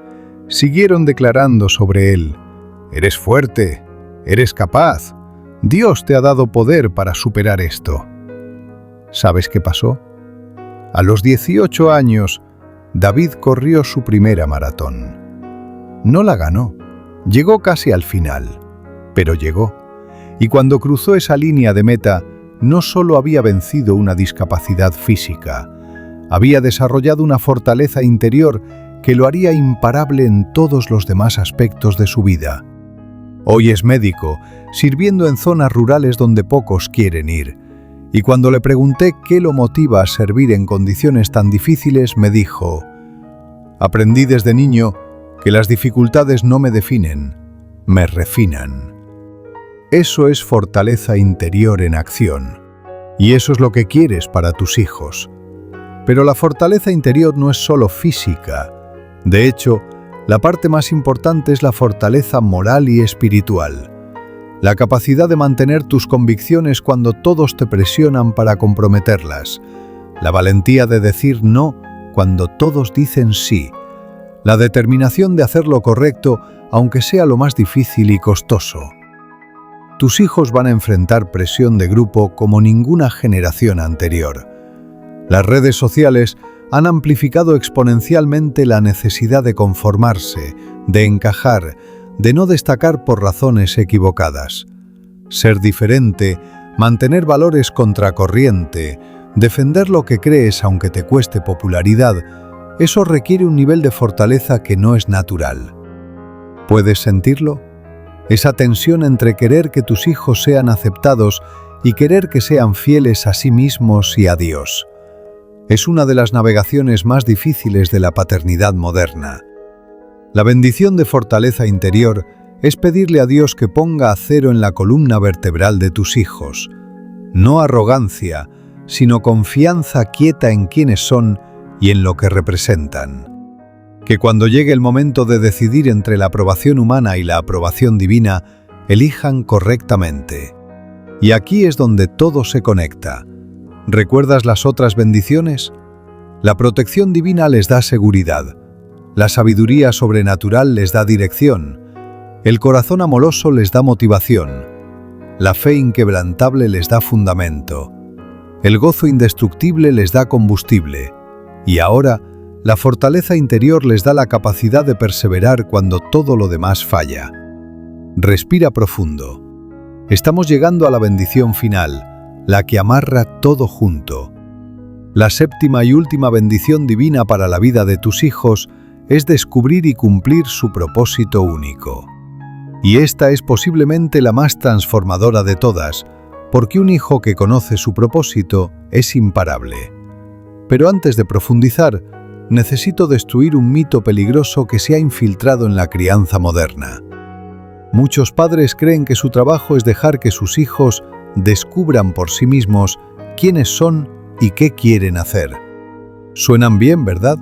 Siguieron declarando sobre él: «Eres fuerte, eres capaz. Dios te ha dado poder para superar esto». ¿Sabes qué pasó? A los 18 años, David corrió su primera maratón. No la ganó, llegó casi al final, pero llegó. Y cuando cruzó esa línea de meta, no solo había vencido una discapacidad física, había desarrollado una fortaleza interior que lo haría imparable en todos los demás aspectos de su vida. Hoy es médico, sirviendo en zonas rurales donde pocos quieren ir. Y cuando le pregunté qué lo motiva a servir en condiciones tan difíciles, me dijo: «Aprendí desde niño que las dificultades no me definen, me refinan». Eso es fortaleza interior en acción. Y eso es lo que quieres para tus hijos. Pero la fortaleza interior no es solo física. De hecho, la parte más importante es la fortaleza moral y espiritual. La capacidad de mantener tus convicciones cuando todos te presionan para comprometerlas. La valentía de decir no cuando todos dicen sí. La determinación de hacer lo correcto aunque sea lo más difícil y costoso. Tus hijos van a enfrentar presión de grupo como ninguna generación anterior. Las redes sociales han amplificado exponencialmente la necesidad de conformarse, de encajar, de no destacar por razones equivocadas. Ser diferente, mantener valores contracorriente, defender lo que crees aunque te cueste popularidad, eso requiere un nivel de fortaleza que no es natural. ¿Puedes sentirlo? Esa tensión entre querer que tus hijos sean aceptados y querer que sean fieles a sí mismos y a Dios. Es una de las navegaciones más difíciles de la paternidad moderna. La bendición de fortaleza interior es pedirle a Dios que ponga acero en la columna vertebral de tus hijos. No arrogancia, sino confianza quieta en quiénes son y en lo que representan. Que cuando llegue el momento de decidir entre la aprobación humana y la aprobación divina, elijan correctamente. Y aquí es donde todo se conecta. ¿Recuerdas las otras bendiciones? La protección divina les da seguridad. La sabiduría sobrenatural les da dirección. El corazón amoroso les da motivación. La fe inquebrantable les da fundamento. El gozo indestructible les da combustible. Y ahora, la fortaleza interior les da la capacidad de perseverar cuando todo lo demás falla. Respira profundo. Estamos llegando a la bendición final, la que amarra todo junto. La séptima y última bendición divina para la vida de tus hijos es descubrir y cumplir su propósito único. Y esta es posiblemente la más transformadora de todas, porque un hijo que conoce su propósito es imparable. Pero antes de profundizar, necesito destruir un mito peligroso que se ha infiltrado en la crianza moderna. Muchos padres creen que su trabajo es dejar que sus hijos descubran por sí mismos quiénes son y qué quieren hacer. Suenan bien, ¿verdad?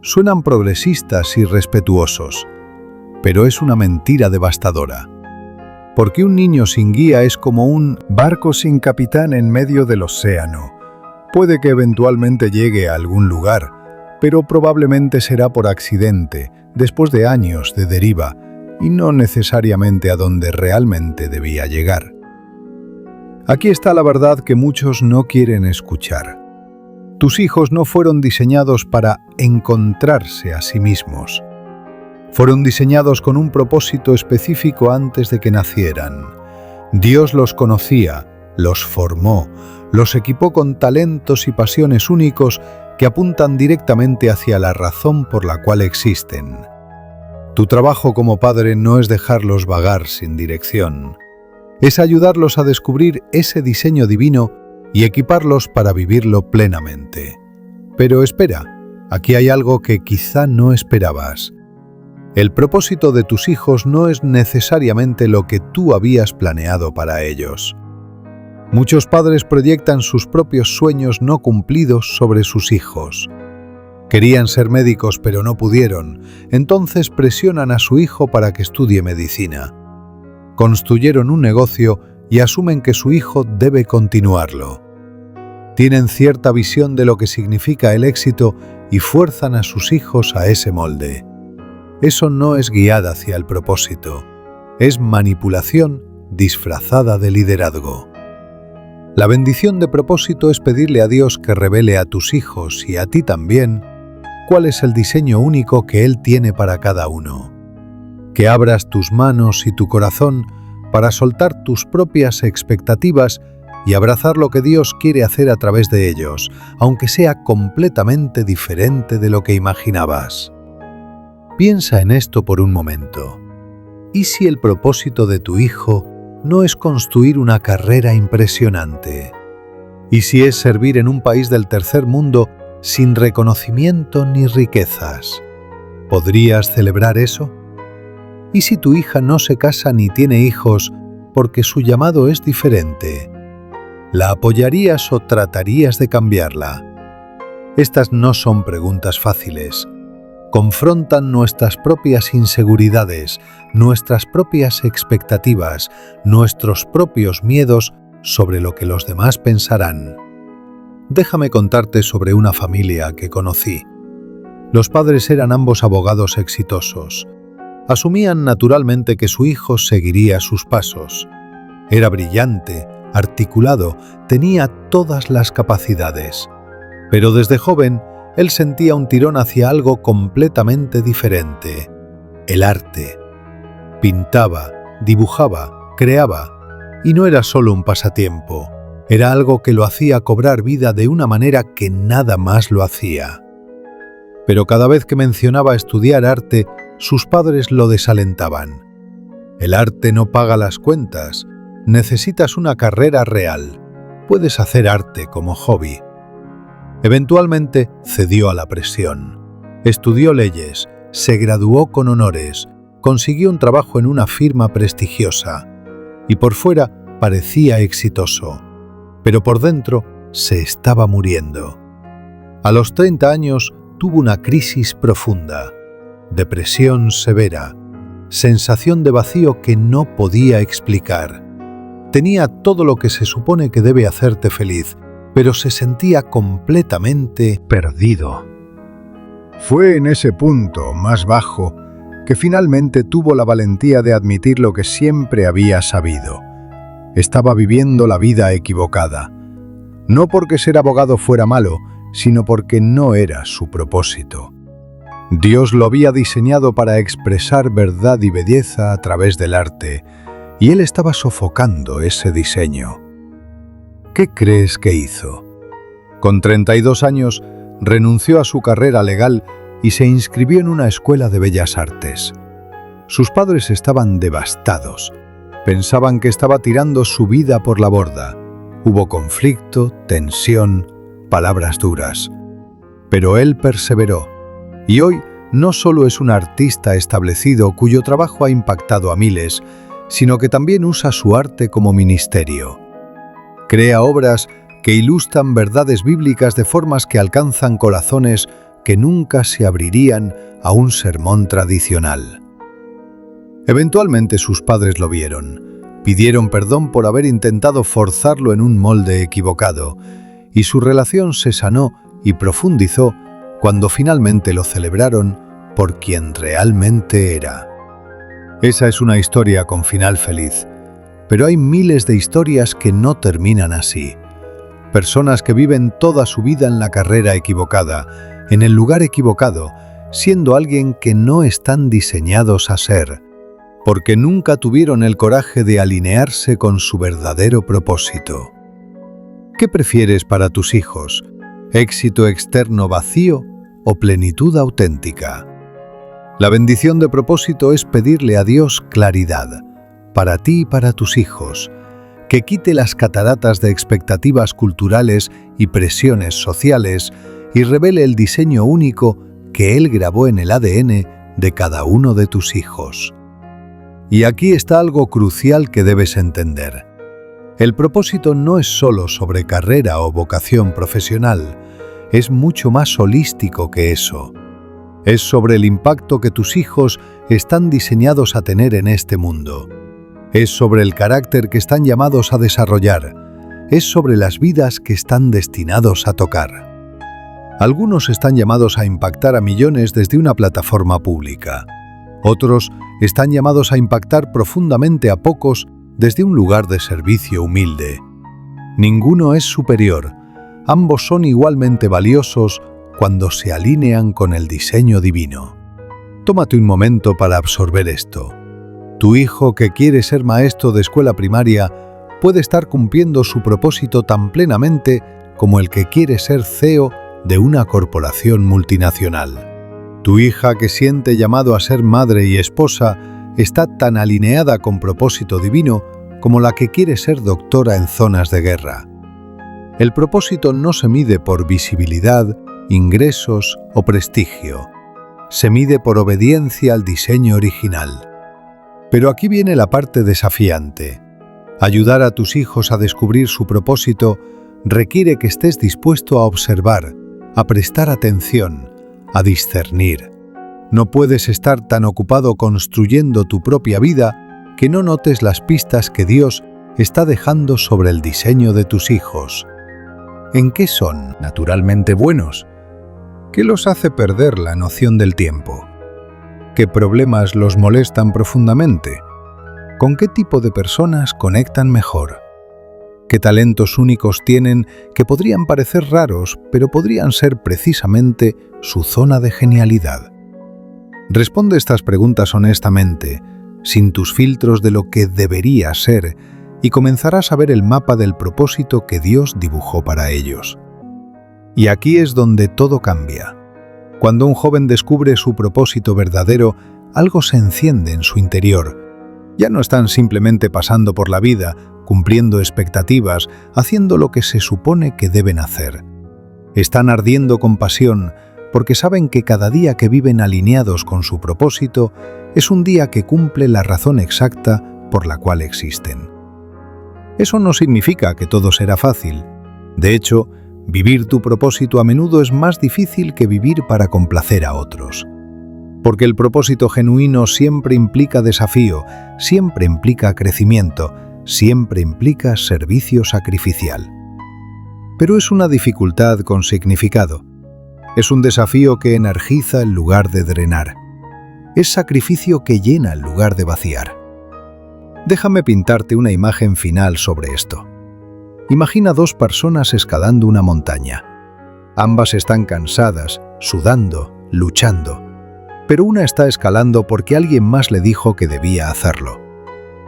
Suenan progresistas y respetuosos. Pero es una mentira devastadora. Porque un niño sin guía es como un barco sin capitán en medio del océano. Puede que eventualmente llegue a algún lugar, pero probablemente será por accidente, después de años de deriva, y no necesariamente a donde realmente debía llegar. Aquí está la verdad que muchos no quieren escuchar. Tus hijos no fueron diseñados para encontrarse a sí mismos. Fueron diseñados con un propósito específico antes de que nacieran. Dios los conocía, los formó, los equipó con talentos y pasiones únicos que apuntan directamente hacia la razón por la cual existen. Tu trabajo como padre no es dejarlos vagar sin dirección. Es ayudarlos a descubrir ese diseño divino y equiparlos para vivirlo plenamente. Pero espera, aquí hay algo que quizá no esperabas. El propósito de tus hijos no es necesariamente lo que tú habías planeado para ellos. Muchos padres proyectan sus propios sueños no cumplidos sobre sus hijos. Querían ser médicos pero no pudieron, entonces presionan a su hijo para que estudie medicina. Construyeron un negocio y asumen que su hijo debe continuarlo. Tienen cierta visión de lo que significa el éxito y fuerzan a sus hijos a ese molde. Eso no es guiar hacia el propósito, es manipulación disfrazada de liderazgo. La bendición de propósito es pedirle a Dios que revele a tus hijos y a ti también cuál es el diseño único que Él tiene para cada uno. Que abras tus manos y tu corazón para soltar tus propias expectativas y abrazar lo que Dios quiere hacer a través de ellos, aunque sea completamente diferente de lo que imaginabas. Piensa en esto por un momento. ¿Y si el propósito de tu hijo no es construir una carrera impresionante? ¿Y si es servir en un país del tercer mundo sin reconocimiento ni riquezas? ¿Podrías celebrar eso? ¿Y si tu hija no se casa ni tiene hijos porque su llamado es diferente? ¿La apoyarías o tratarías de cambiarla? Estas no son preguntas fáciles. Confrontan nuestras propias inseguridades, nuestras propias expectativas, nuestros propios miedos sobre lo que los demás pensarán. Déjame contarte sobre una familia que conocí. Los padres eran ambos abogados exitosos. Asumían naturalmente que su hijo seguiría sus pasos. Era brillante, articulado, tenía todas las capacidades. Pero desde joven, él sentía un tirón hacia algo completamente diferente: el arte. Pintaba, dibujaba, creaba, y no era solo un pasatiempo, era algo que lo hacía cobrar vida de una manera que nada más lo hacía. Pero cada vez que mencionaba estudiar arte, sus padres lo desalentaban. El arte no paga las cuentas, necesitas una carrera real, puedes hacer arte como hobby. Eventualmente cedió a la presión. Estudió leyes, se graduó con honores, consiguió un trabajo en una firma prestigiosa y por fuera parecía exitoso. pero por dentro se estaba muriendo. A los 30 años tuvo una crisis profunda, depresión severa, sensación de vacío que no podía explicar. Tenía todo lo que se supone que debe hacerte feliz, pero se sentía completamente perdido. Fue en ese punto más bajo que finalmente tuvo la valentía de admitir lo que siempre había sabido. Estaba viviendo la vida equivocada. No porque ser abogado fuera malo, sino porque no era su propósito. Dios lo había diseñado para expresar verdad y belleza a través del arte, y él estaba sofocando ese diseño. ¿Qué crees que hizo? Con 32 años, renunció a su carrera legal y se inscribió en una escuela de bellas artes. Sus padres estaban devastados. Pensaban que estaba tirando su vida por la borda. Hubo conflicto, tensión, palabras duras. Pero él perseveró. Y hoy no solo es un artista establecido cuyo trabajo ha impactado a miles, sino que también usa su arte como ministerio. Crea obras que ilustran verdades bíblicas de formas que alcanzan corazones que nunca se abrirían a un sermón tradicional. Eventualmente sus padres lo vieron, pidieron perdón por haber intentado forzarlo en un molde equivocado, y su relación se sanó y profundizó cuando finalmente lo celebraron por quien realmente era. Esa es una historia con final feliz, pero hay miles de historias que no terminan así. Personas que viven toda su vida en la carrera equivocada, en el lugar equivocado, siendo alguien que no están diseñados a ser, porque nunca tuvieron el coraje de alinearse con su verdadero propósito. ¿Qué prefieres para tus hijos? ¿Éxito externo vacío o plenitud auténtica? La bendición de propósito es pedirle a Dios claridad, para ti y para tus hijos, que quite las cataratas de expectativas culturales y presiones sociales y revele el diseño único que Él grabó en el ADN de cada uno de tus hijos. Y aquí está algo crucial que debes entender. El propósito no es solo sobre carrera o vocación profesional, es mucho más holístico que eso. Es sobre el impacto que tus hijos están diseñados a tener en este mundo. Es sobre el carácter que están llamados a desarrollar. Es sobre las vidas que están destinados a tocar. Algunos están llamados a impactar a millones desde una plataforma pública. Otros están llamados a impactar profundamente a pocos desde un lugar de servicio humilde. Ninguno es superior. Ambos son igualmente valiosos cuando se alinean con el diseño divino. Tómate un momento para absorber esto. Tu hijo que quiere ser maestro de escuela primaria puede estar cumpliendo su propósito tan plenamente como el que quiere ser CEO de una corporación multinacional. Tu hija que siente llamado a ser madre y esposa está tan alineada con propósito divino como la que quiere ser doctora en zonas de guerra. El propósito no se mide por visibilidad, ingresos o prestigio. Se mide por obediencia al diseño original. Pero aquí viene la parte desafiante. Ayudar a tus hijos a descubrir su propósito requiere que estés dispuesto a observar, a prestar atención, a discernir. No puedes estar tan ocupado construyendo tu propia vida que no notes las pistas que Dios está dejando sobre el diseño de tus hijos. ¿En qué son naturalmente buenos? ¿Qué los hace perder la noción del tiempo? ¿Qué problemas los molestan profundamente? ¿Con qué tipo de personas conectan mejor? ¿Qué talentos únicos tienen que podrían parecer raros, pero podrían ser precisamente su zona de genialidad? Responde estas preguntas honestamente, sin tus filtros de lo que debería ser, y comenzarás a ver el mapa del propósito que Dios dibujó para ellos. Y aquí es donde todo cambia. Cuando un joven descubre su propósito verdadero, algo se enciende en su interior. Ya no están simplemente pasando por la vida, cumpliendo expectativas, haciendo lo que se supone que deben hacer. Están ardiendo con pasión porque saben que cada día que viven alineados con su propósito es un día que cumple la razón exacta por la cual existen. Eso no significa que todo será fácil. De hecho, vivir tu propósito a menudo es más difícil que vivir para complacer a otros. Porque el propósito genuino siempre implica desafío, siempre implica crecimiento, siempre implica servicio sacrificial. Pero es una dificultad con significado. Es un desafío que energiza en lugar de drenar. Es sacrificio que llena en lugar de vaciar. Déjame pintarte una imagen final sobre esto. Imagina dos personas escalando una montaña. Ambas están cansadas, sudando, luchando. Pero una está escalando porque alguien más le dijo que debía hacerlo.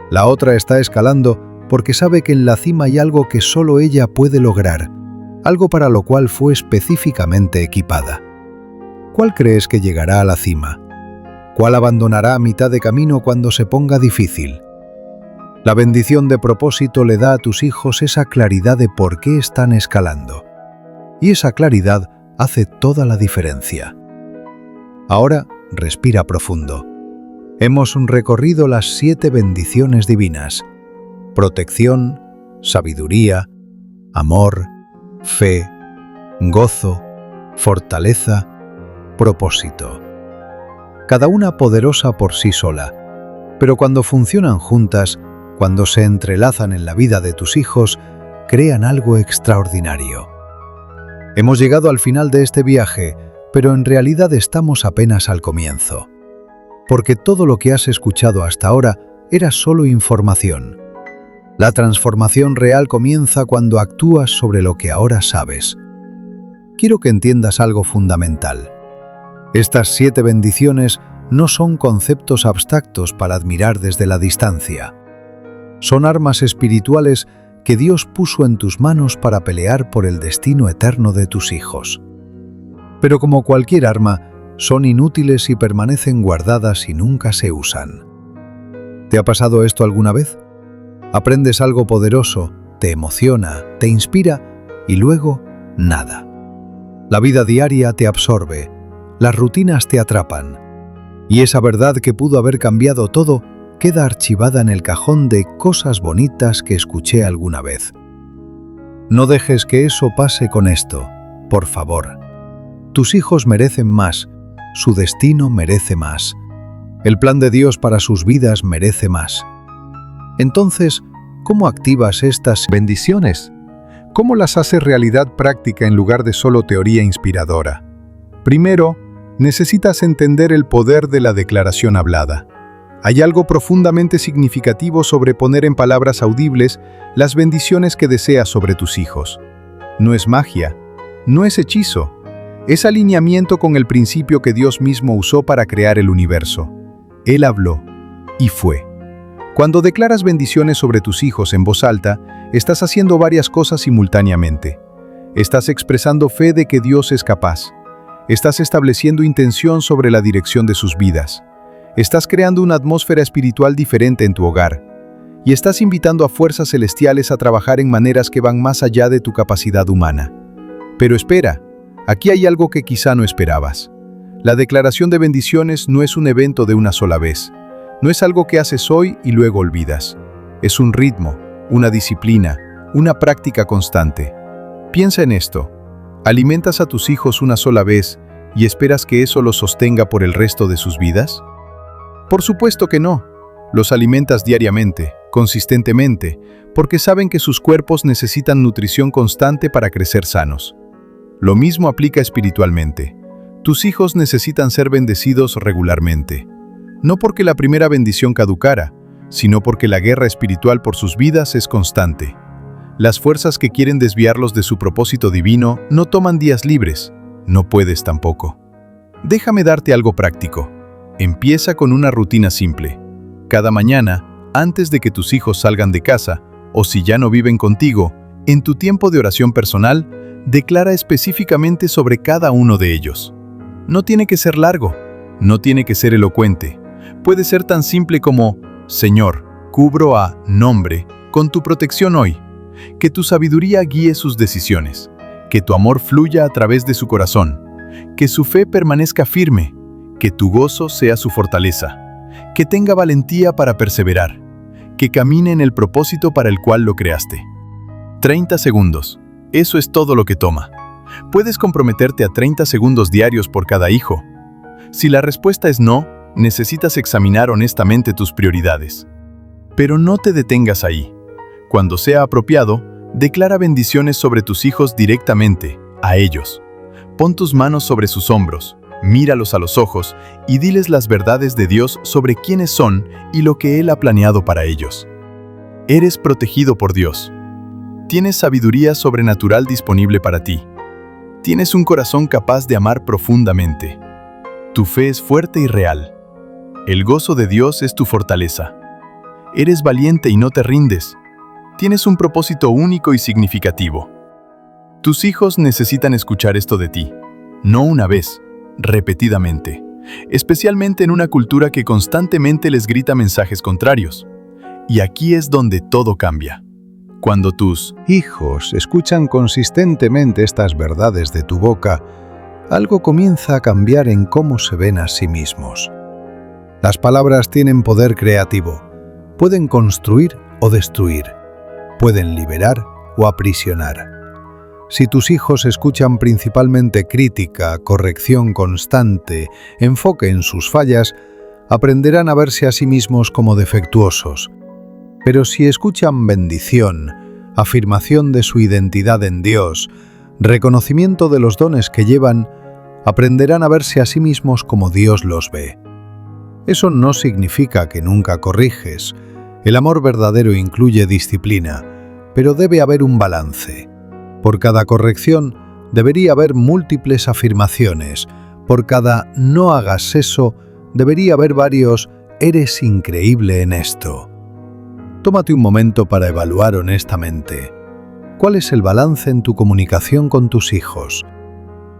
La otra está escalando porque sabe que en la cima hay algo que solo ella puede lograr, algo para lo cual fue específicamente equipada. ¿Cuál crees que llegará a la cima? ¿Cuál abandonará a mitad de camino cuando se ponga difícil? La bendición de propósito le da a tus hijos esa claridad de por qué están escalando. Y esa claridad hace toda la diferencia. Ahora, respira profundo. Hemos recorrido las 7 bendiciones divinas: protección, sabiduría, amor, fe, gozo, fortaleza, propósito. Cada una poderosa por sí sola, pero cuando funcionan juntas, cuando se entrelazan en la vida de tus hijos, crean algo extraordinario. Hemos llegado al final de este viaje, pero en realidad estamos apenas al comienzo. Porque todo lo que has escuchado hasta ahora era solo información. La transformación real comienza cuando actúas sobre lo que ahora sabes. Quiero que entiendas algo fundamental. Estas 7 bendiciones no son conceptos abstractos para admirar desde la distancia. Son armas espirituales que Dios puso en tus manos para pelear por el destino eterno de tus hijos. Pero como cualquier arma, son inútiles y permanecen guardadas y nunca se usan. ¿Te ha pasado esto alguna vez? Aprendes algo poderoso, te emociona, te inspira y luego nada. La vida diaria te absorbe, las rutinas te atrapan y esa verdad que pudo haber cambiado todo queda archivada en el cajón de cosas bonitas que escuché alguna vez. No dejes que eso pase con esto, por favor. Tus hijos merecen más, su destino merece más. El plan de Dios para sus vidas merece más. Entonces, ¿cómo activas estas bendiciones? ¿Cómo las haces realidad práctica en lugar de solo teoría inspiradora? Primero, necesitas entender el poder de la declaración hablada. Hay algo profundamente significativo sobre poner en palabras audibles las bendiciones que deseas sobre tus hijos. No es magia, no es hechizo, es alineamiento con el principio que Dios mismo usó para crear el universo. Él habló y fue. Cuando declaras bendiciones sobre tus hijos en voz alta, estás haciendo varias cosas simultáneamente. Estás expresando fe de que Dios es capaz. Estás estableciendo intención sobre la dirección de sus vidas. Estás creando una atmósfera espiritual diferente en tu hogar. Y estás invitando a fuerzas celestiales a trabajar en maneras que van más allá de tu capacidad humana. Pero espera, aquí hay algo que quizá no esperabas. La declaración de bendiciones no es un evento de una sola vez. No es algo que haces hoy y luego olvidas. Es un ritmo, una disciplina, una práctica constante. Piensa en esto. ¿Alimentas a tus hijos una sola vez y esperas que eso los sostenga por el resto de sus vidas? Por supuesto que no. Los alimentas diariamente, consistentemente, porque saben que sus cuerpos necesitan nutrición constante para crecer sanos. Lo mismo aplica espiritualmente. Tus hijos necesitan ser bendecidos regularmente. No porque la primera bendición caducara, sino porque la guerra espiritual por sus vidas es constante. Las fuerzas que quieren desviarlos de su propósito divino no toman días libres. No puedes tampoco. Déjame darte algo práctico. Empieza con una rutina simple. Cada mañana, antes de que tus hijos salgan de casa, o si ya no viven contigo, en tu tiempo de oración personal, declara específicamente sobre cada uno de ellos. No tiene que ser largo, no tiene que ser elocuente. Puede ser tan simple como: Señor, cubro a nombre con tu protección hoy. Que tu sabiduría guíe sus decisiones. Que tu amor fluya a través de su corazón. Que su fe permanezca firme. Que tu gozo sea su fortaleza. Que tenga valentía para perseverar. que camine en el propósito para el cual lo creaste. 30 segundos. Eso es todo lo que toma. Puedes comprometerte a 30 segundos diarios por cada hijo. Si la respuesta es no, necesitas examinar honestamente tus prioridades. Pero no te detengas ahí. Cuando sea apropiado, declara bendiciones sobre tus hijos directamente, a ellos. Pon tus manos sobre sus hombros, míralos a los ojos y diles las verdades de Dios sobre quiénes son y lo que Él ha planeado para ellos. Eres protegido por Dios. Tienes sabiduría sobrenatural disponible para ti. Tienes un corazón capaz de amar profundamente. Tu fe es fuerte y real. El gozo de Dios es tu fortaleza. Eres valiente y no te rindes. Tienes un propósito único y significativo. Tus hijos necesitan escuchar esto de ti, no una vez, repetidamente, especialmente en una cultura que constantemente les grita mensajes contrarios. Y aquí es donde todo cambia. Cuando tus hijos escuchan consistentemente estas verdades de tu boca, algo comienza a cambiar en cómo se ven a sí mismos. Las palabras tienen poder creativo. Pueden construir o destruir. Pueden liberar o aprisionar. Si tus hijos escuchan principalmente crítica, corrección constante, enfoque en sus fallas, aprenderán a verse a sí mismos como defectuosos. Pero si escuchan bendición, afirmación de su identidad en Dios, reconocimiento de los dones que llevan, aprenderán a verse a sí mismos como Dios los ve. Eso no significa que nunca corriges. El amor verdadero incluye disciplina, pero debe haber un balance. Por cada corrección, debería haber múltiples afirmaciones. Por cada no hagas eso, debería haber varios eres increíble en esto. Tómate un momento para evaluar honestamente. ¿Cuál es el balance en tu comunicación con tus hijos?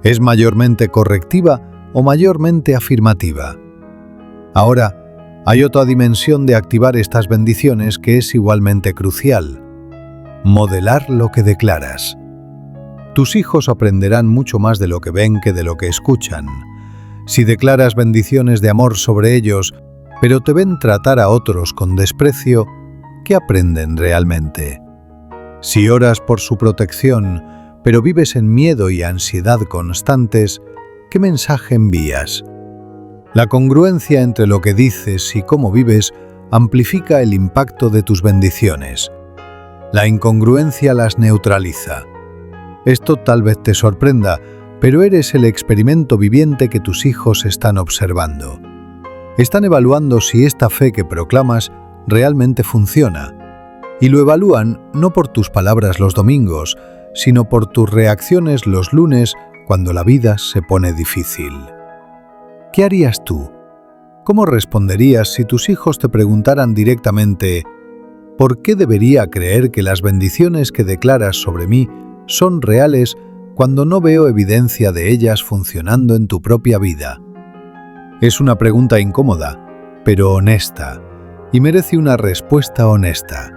¿Es mayormente correctiva o mayormente afirmativa? Ahora, hay otra dimensión de activar estas bendiciones que es igualmente crucial. Modelar lo que declaras. Tus hijos aprenderán mucho más de lo que ven que de lo que escuchan. Si declaras bendiciones de amor sobre ellos, pero te ven tratar a otros con desprecio, ¿qué aprenden realmente? Si oras por su protección, pero vives en miedo y ansiedad constantes, ¿qué mensaje envías? La congruencia entre lo que dices y cómo vives amplifica el impacto de tus bendiciones. La incongruencia las neutraliza. Esto tal vez te sorprenda, pero eres el experimento viviente que tus hijos están observando. Están evaluando si esta fe que proclamas realmente funciona. Y lo evalúan no por tus palabras los domingos, sino por tus reacciones los lunes cuando la vida se pone difícil. ¿Qué harías tú? ¿Cómo responderías si tus hijos te preguntaran directamente ¿por qué debería creer que las bendiciones que declaras sobre mí son reales cuando no veo evidencia de ellas funcionando en tu propia vida? Es una pregunta incómoda, pero honesta, y merece una respuesta honesta.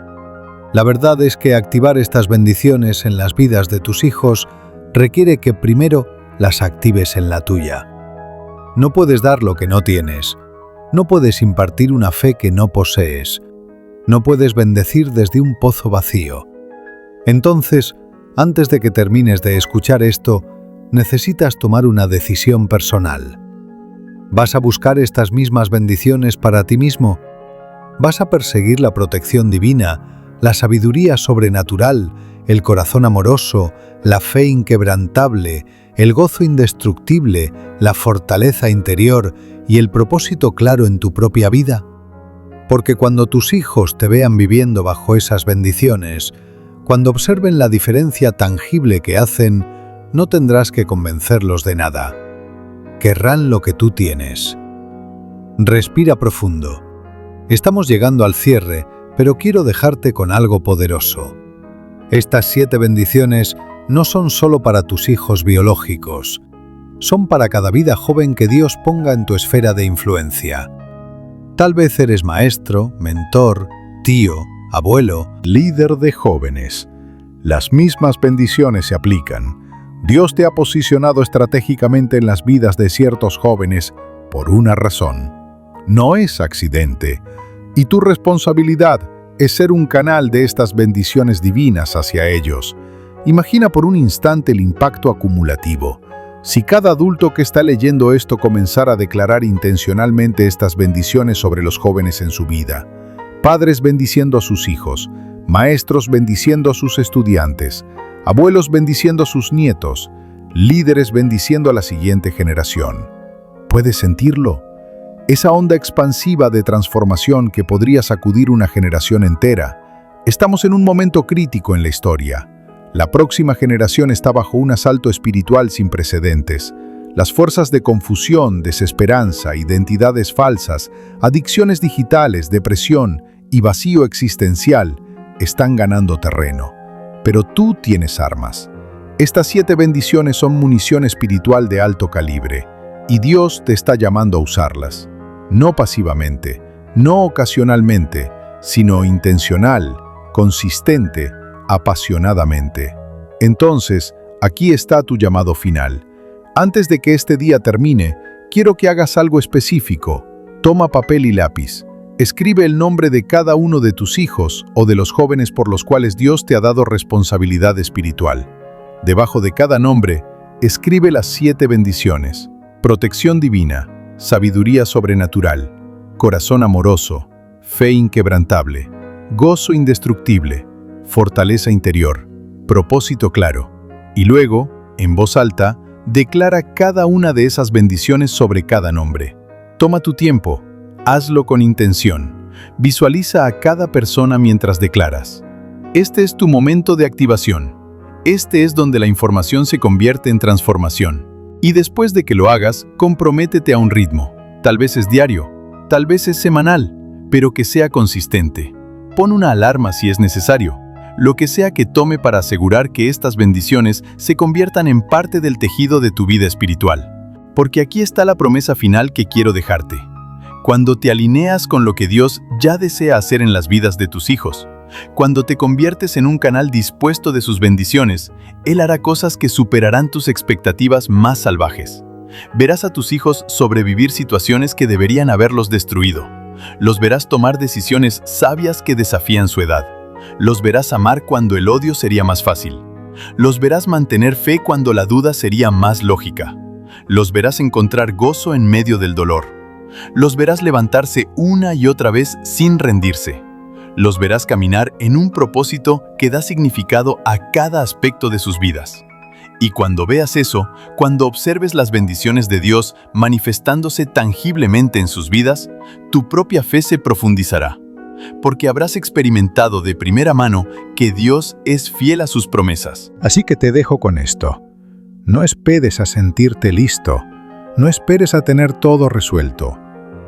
La verdad es que activar estas bendiciones en las vidas de tus hijos requiere que primero las actives en la tuya. No puedes dar lo que no tienes. No puedes impartir una fe que no posees. No puedes bendecir desde un pozo vacío. Entonces, antes de que termines de escuchar esto, necesitas tomar una decisión personal. ¿Vas a buscar estas mismas bendiciones para ti mismo? ¿Vas a perseguir la protección divina, la sabiduría sobrenatural, el corazón amoroso, la fe inquebrantable, el gozo indestructible, la fortaleza interior y el propósito claro en tu propia vida? Porque cuando tus hijos te vean viviendo bajo esas bendiciones, cuando observen la diferencia tangible que hacen, no tendrás que convencerlos de nada. Querrán lo que tú tienes. Respira profundo. Estamos llegando al cierre, pero quiero dejarte con algo poderoso. Estas 7 bendiciones no son solo para tus hijos biológicos, son para cada vida joven que Dios ponga en tu esfera de influencia. Tal vez eres maestro, mentor, tío, abuelo, Líder de jóvenes. Las mismas bendiciones se aplican. Dios te ha posicionado estratégicamente en las vidas de ciertos jóvenes por una razón. No es accidente. Y tu responsabilidad es ser un canal de estas bendiciones divinas hacia ellos. Imagina por un instante el impacto acumulativo. Si cada adulto que está leyendo esto comenzara a declarar intencionalmente estas bendiciones sobre los jóvenes en su vida, padres bendiciendo a sus hijos, maestros bendiciendo a sus estudiantes, abuelos bendiciendo a sus nietos, líderes bendiciendo a la siguiente generación. ¿Puedes sentirlo? Esa onda expansiva de transformación que podría sacudir una generación entera. Estamos en un momento crítico en la historia. La próxima generación está bajo un asalto espiritual sin precedentes. Las fuerzas de confusión, desesperanza, identidades falsas, adicciones digitales, depresión y vacío existencial están ganando terreno. Pero tú tienes armas. Estas 7 bendiciones son munición espiritual de alto calibre, y Dios te está llamando a usarlas. No pasivamente, no ocasionalmente, sino intencional, consistente, apasionadamente. Entonces, aquí está tu llamado final. Antes de que este día termine, quiero que hagas algo específico. Toma papel y lápiz. Escribe el nombre de cada uno de tus hijos o de los jóvenes por los cuales Dios te ha dado responsabilidad espiritual. Debajo de cada nombre, escribe las 7 bendiciones: protección divina, sabiduría sobrenatural, corazón amoroso, fe inquebrantable, gozo indestructible, fortaleza interior, propósito claro. Y luego, en voz alta, declara cada una de esas bendiciones sobre cada nombre. Toma tu tiempo, hazlo con intención. Visualiza a cada persona mientras declaras. Este es tu momento de activación. Este es donde la información se convierte en transformación. Y después de que lo hagas, comprométete a un ritmo. Tal vez es diario, tal vez es semanal, pero que sea consistente. Pon una alarma si es necesario. Lo que sea que tome para asegurar que estas bendiciones se conviertan en parte del tejido de tu vida espiritual. Porque aquí está la promesa final que quiero dejarte. Cuando te alineas con lo que Dios ya desea hacer en las vidas de tus hijos, cuando te conviertes en un canal dispuesto de sus bendiciones, Él hará cosas que superarán tus expectativas más salvajes. Verás a tus hijos sobrevivir situaciones que deberían haberlos destruido. Los verás tomar decisiones sabias que desafían su edad. Los verás amar cuando el odio sería más fácil. Los verás mantener fe cuando la duda sería más lógica. Los verás encontrar gozo en medio del dolor. Los verás levantarse una y otra vez sin rendirse. Los verás caminar en un propósito que da significado a cada aspecto de sus vidas. Y cuando veas eso, cuando observes las bendiciones de Dios manifestándose tangiblemente en sus vidas, tu propia fe se profundizará. Porque habrás experimentado de primera mano que Dios es fiel a sus promesas. Así que te dejo con esto. No esperes a sentirte listo. No esperes a tener todo resuelto.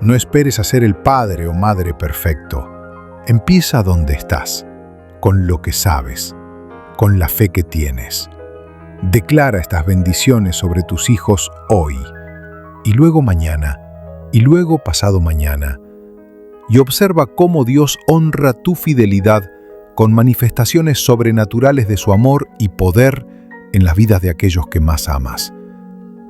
No esperes a ser el padre o madre perfecto. Empieza donde estás, con lo que sabes, con la fe que tienes. Declara estas bendiciones sobre tus hijos hoy, y luego mañana, y luego pasado mañana. Y observa cómo Dios honra tu fidelidad con manifestaciones sobrenaturales de su amor y poder en las vidas de aquellos que más amas.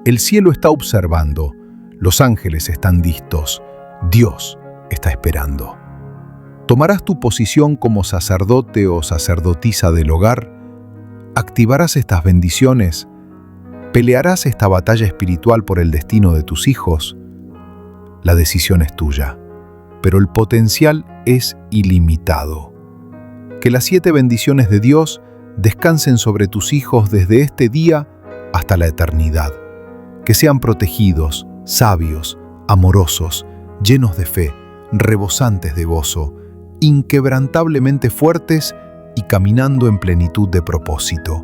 El cielo está observando, los ángeles están listos, Dios está esperando. ¿Tomarás tu posición como sacerdote o sacerdotisa del hogar? ¿Activarás estas bendiciones? ¿Pelearás esta batalla espiritual por el destino de tus hijos? La decisión es tuya, pero el potencial es ilimitado. Que las 7 bendiciones de Dios descansen sobre tus hijos desde este día hasta la eternidad. Que sean protegidos, sabios, amorosos, llenos de fe, rebosantes de gozo, inquebrantablemente fuertes y caminando en plenitud de propósito.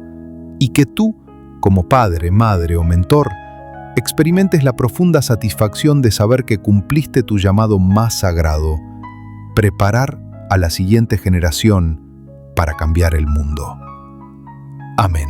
Y que tú, como padre, madre o mentor, experimentes la profunda satisfacción de saber que cumpliste tu llamado más sagrado, preparar a la siguiente generación para cambiar el mundo. Amén.